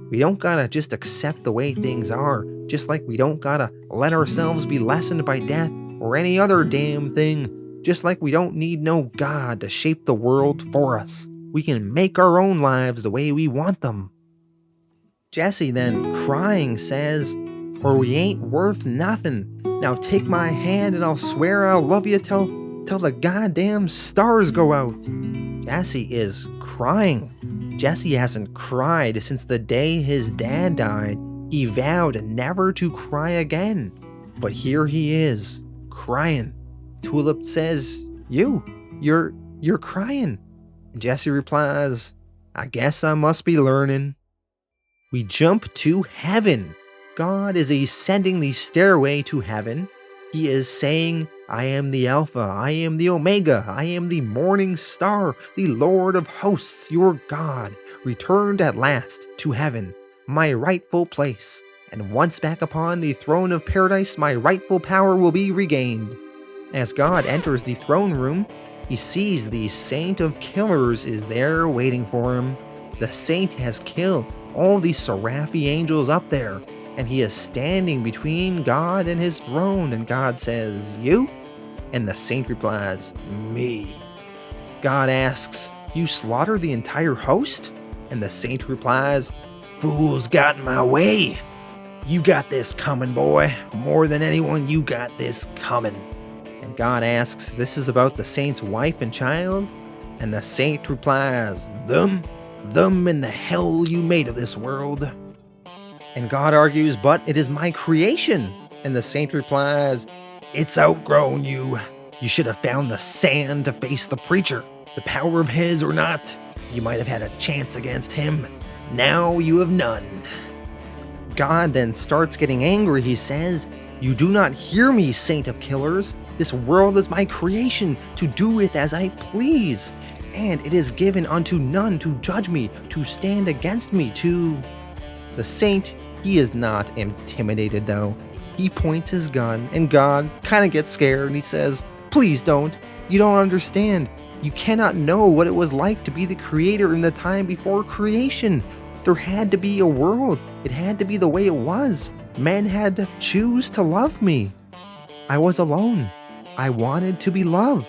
we don't gotta just accept the way things are, just like we don't gotta let ourselves be lessened by death or any other damn thing, just like we don't need no God to shape the world for us. We can make our own lives the way we want them." Jesse then, crying, says, "Or we ain't worth nothing. Now take my hand and I'll swear I'll love you till the goddamn stars go out." Jesse is crying. Jesse hasn't cried since the day his dad died. He vowed never to cry again. But here he is, crying. Tulip says, You're crying." Jesse replies, "I guess I must be learning." We jump to heaven. God is ascending the stairway to heaven. He is saying, "I am the Alpha, I am the Omega, I am the morning star, the Lord of hosts, your God, returned at last to heaven, my rightful place. And once back upon the throne of paradise, my rightful power will be regained." As God enters the throne room, he sees the Saint of Killers is there waiting for him. The Saint has killed all the Seraphi angels up there, and he is standing between God and his throne, and God says, "You?" And the Saint replies, "Me." God asks, "You slaughtered the entire host?" And the Saint replies, "Fools got in my way. You got this coming, boy. More than anyone, you got this coming." And God asks, "This is about the Saint's wife and child?" And the Saint replies, Them in the hell you made of this world." And God argues, "But it is my creation." And the Saint replies, "It's outgrown you. You should have found the sand to face the preacher. The power of his or not, you might have had a chance against him. Now you have none." God then starts getting angry. He says, "You do not hear me, Saint of Killers. This world is my creation, to do with as I please. And it is given unto none to judge me, to stand against me, to..." The Saint, he is not intimidated though. He points his gun, and God kind of gets scared, and he says, "Please don't. You don't understand. You cannot know what it was like to be the creator in the time before creation. There had to be a world. It had to be the way it was. Men had to choose to love me. I was alone. I wanted to be loved.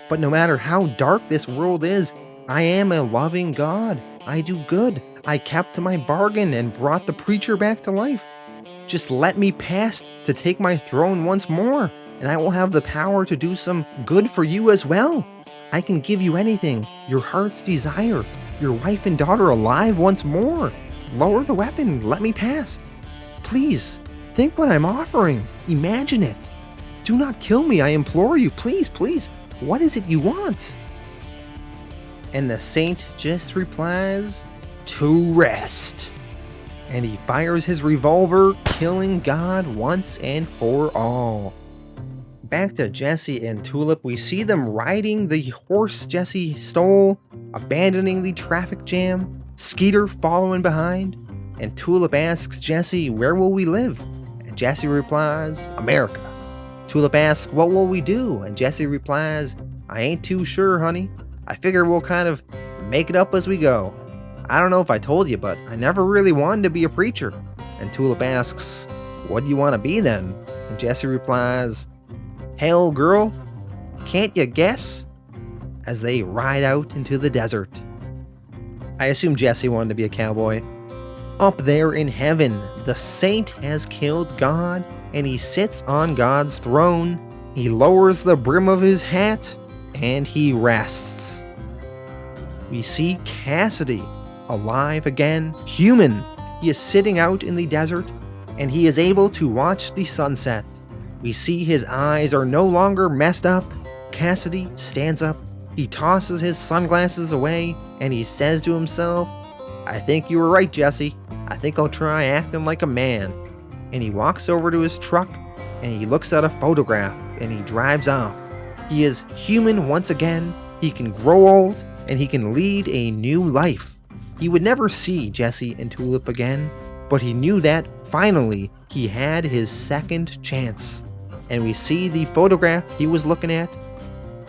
But no matter how dark this world is, I am a loving God. I do good. I kept to my bargain and brought the preacher back to life. Just let me pass to take my throne once more, and I will have the power to do some good for you as well. I can give you anything, your heart's desire, your wife and daughter alive once more. Lower the weapon, let me pass. Please, think what I'm offering. Imagine it. Do not kill me, I implore you. Please, please. What is it you want?" And the Saint just replies, "To rest." And he fires his revolver, killing God once and for all. Back to Jesse and Tulip, we see them riding the horse Jesse stole, abandoning the traffic jam, Skeeter following behind, and Tulip asks Jesse, "Where will we live?" And Jesse replies, "America." Tulip asks, "What will we do?" And Jesse replies, "I ain't too sure, honey. I figure we'll kind of make it up as we go. I don't know if I told you, but I never really wanted to be a preacher." And Tulip asks, "What do you want to be then?" And Jesse replies, "Hell, girl, can't you guess?" As they ride out into the desert. I assume Jesse wanted to be a cowboy. Up there in heaven, the Saint has killed God, and he sits on God's throne. He lowers the brim of his hat, and he rests. We see Cassidy, alive again, human. He is sitting out in the desert, and he is able to watch the sunset. We see his eyes are no longer messed up. Cassidy stands up, he tosses his sunglasses away, and he says to himself, "I think you were right, Jesse. I think I'll try acting like a man." And he walks over to his truck, and he looks at a photograph, and he drives off. He is human once again, he can grow old, and he can lead a new life. He would never see Jesse and Tulip again, but he knew that, finally, he had his second chance. And we see the photograph he was looking at,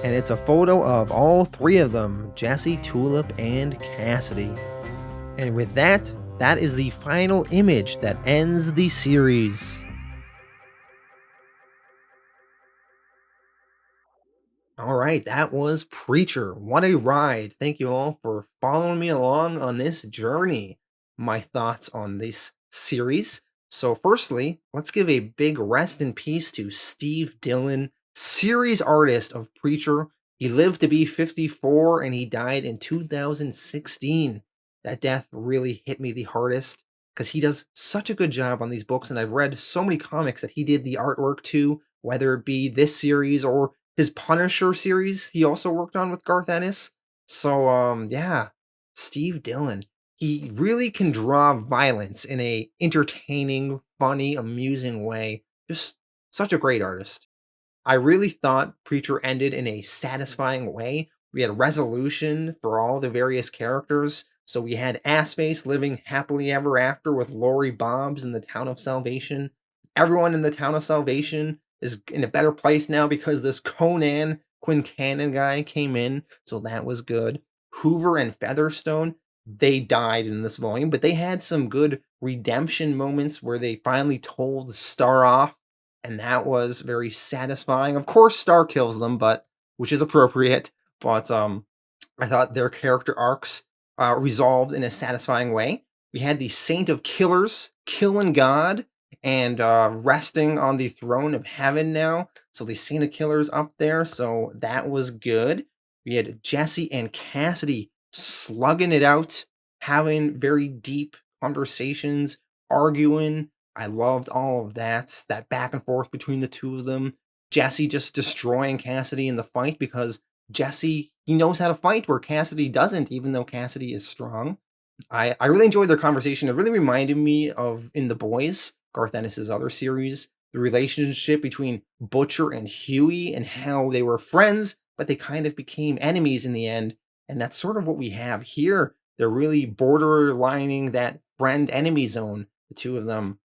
and it's a photo of all three of them, Jesse, Tulip, and Cassidy. And with that, that is the final image that ends the series. All right, that was Preacher. What a ride. Thank you all for following me along on this journey. my thoughts on this series. So, firstly, let's give a big rest in peace to Steve Dillon, series artist of Preacher. He lived to be 54 and he died in 2016. That death really hit me the hardest because he does such a good job on these books. And I've read so many comics that he did the artwork to, whether it be this series or his Punisher series he also worked on with Garth Ennis. So yeah, Steve Dillon. He really can draw violence in a entertaining, funny, amusing way. Just such a great artist. I really thought Preacher ended in a satisfying way. We had resolution for all the various characters. So we had Assface living happily ever after with Lori Bobs in the town of Salvation. Everyone in the town of Salvation is in a better place now because this Conan Quincannon guy came in. So that was good. Hoover and Featherstone, they died in this volume, but they had some good redemption moments where they finally told Star off, and that was very satisfying. Of course, Star kills them, but which is appropriate. But I thought their character arcs resolved in a satisfying way. We had the Saint of Killers killing God and resting on the throne of heaven now. So the Saint of Killers up there, so that was good. We had Jesse and Cassidy slugging it out, having very deep conversations, arguing. I loved all of that back and forth between the two of them. Jesse just destroying Cassidy in the fight because Jesse, he knows how to fight where Cassidy doesn't, even though Cassidy is strong. I really enjoyed their conversation. It really reminded me of in The Boys, Garth Ennis's other series, the relationship between Butcher and Huey and how they were friends, but they kind of became enemies in the end. And that's sort of what we have here. They're really borderlining that friend enemy zone, the two of them.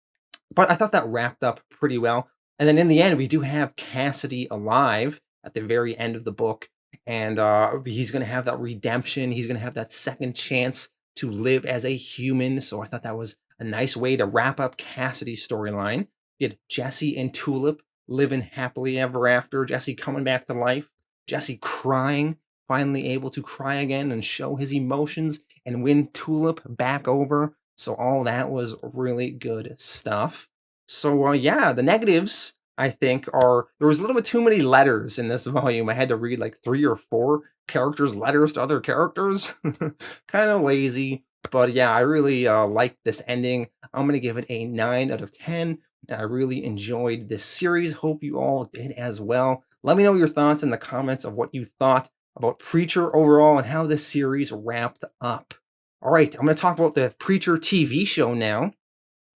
But I thought that wrapped up pretty well. And then in the end, we do have Cassidy alive at the very end of the book. And he's going to have that redemption. He's going to have that second chance to live as a human. So I thought that was a nice way to wrap up Cassidy's storyline. You had Jesse and Tulip living happily ever after. Jesse coming back to life. Jesse crying, finally able to cry again and show his emotions and win Tulip back over. So all that was really good stuff. So yeah, the negatives I think are there was a little bit too many letters in this volume. I had to read like 3 or 4 characters' letters to other characters. Kind of lazy, but yeah, I really liked this ending. I'm gonna give it a 9 out of 10. I really enjoyed this series. Hope you all did as well. Let me know your thoughts in the comments of what you thought about Preacher overall and how this series wrapped up. All right, I'm going to talk about the Preacher TV show now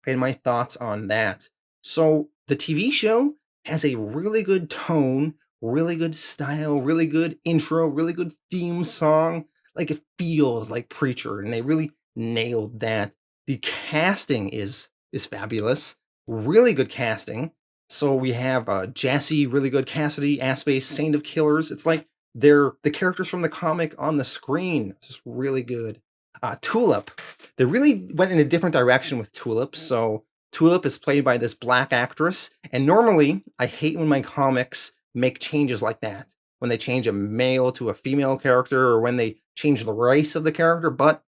and my thoughts on that. So, the TV show has a really good tone, really good style, really good intro, really good theme song. Like it feels like Preacher, and they really nailed that. The casting is fabulous, really good casting. So we have Jesse, really good. Cassidy, Assface, Saint of Killers. It's like they're the characters from the comic on the screen. It's just really good. Tulip, they really went in a different direction with Tulip. So Tulip is played by this black actress, and normally I hate when my comics make changes like that, when they change a male to a female character or when they change the race of the character, but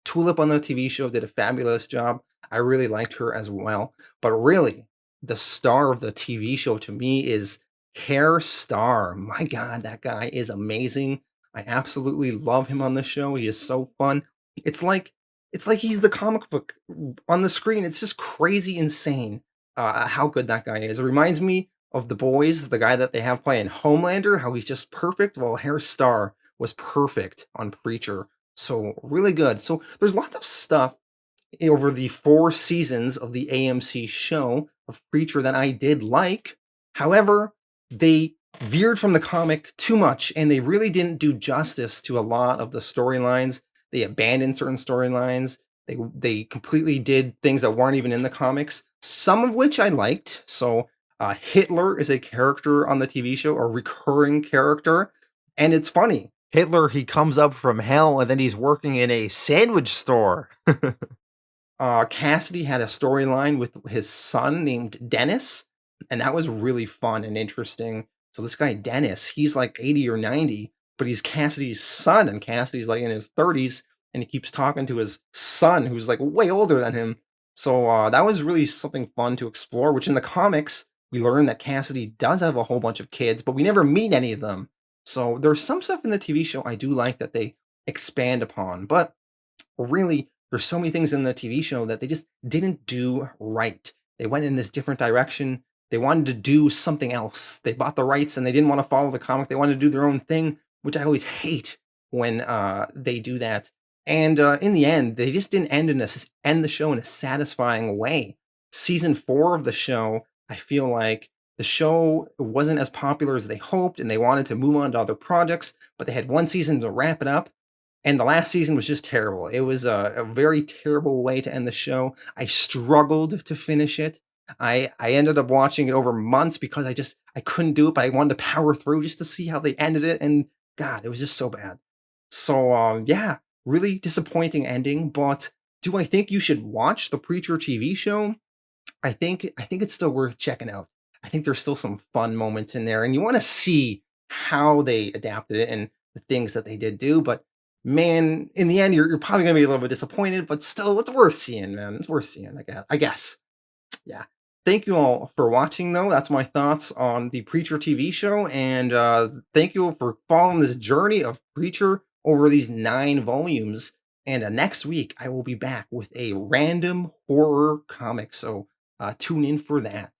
Tulip on the TV show did a fabulous job. I really liked her as well. But really, the star of the TV show to me is Hair Star. My God, that guy is amazing. I absolutely love him on the show. He is so fun. It's like it's like he's the comic book on the screen. It's just crazy insane how good that guy is. It reminds me of The Boys, the guy that they have playing Homelander, how he's just perfect. Well, Hair Star was perfect on Preacher. So really good. So there's lots of stuff over the 4 seasons of the AMC show of Preacher that I did like. However, they veered from the comic too much and they really didn't do justice to a lot of the storylines. They abandoned certain storylines. They completely did things that weren't even in the comics, some of which I liked. So Hitler is a character on the TV show, a recurring character, and it's funny. Hitler, he comes up from hell and then he's working in a sandwich store. Cassidy had a storyline with his son named Dennis, and that was really fun and interesting. So this guy Dennis, he's like 80 or 90, but he's Cassidy's son, and Cassidy's like in his 30s, and he keeps talking to his son, who's like way older than him. So that was really something fun to explore. Which in the comics we learn that Cassidy does have a whole bunch of kids, but we never meet any of them. So there's some stuff in the TV show I do like that they expand upon, but really, there's so many things in the TV show that they just didn't do right. They went in this different direction. They wanted to do something else. They bought the rights and they didn't want to follow the comic. They wanted to do their own thing, which I always hate when they do that. And in the end, they just didn't end the show in a satisfying way. Season 4 of the show, I feel like the show wasn't as popular as they hoped, and they wanted to move on to other projects, but they had one season to wrap it up, and the last season was just terrible. It was a very terrible way to end the show. I struggled to finish it. I ended up watching it over months because I couldn't do it, but I wanted to power through just to see how they ended it. And God, it was just so bad. So yeah, really disappointing ending. But do I think you should watch the Preacher TV show? I think it's still worth checking out. I think there's still some fun moments in there, and you want to see how they adapted it and the things that they did do. But man, in the end, you're probably gonna be a little bit disappointed, but still, it's worth seeing, man. It's worth seeing, I guess. Yeah. Thank you all for watching, though. That's my thoughts on the Preacher TV show, and thank you for following this journey of Preacher over these 9 volumes. And next week, I will be back with a random horror comic. So tune in for that.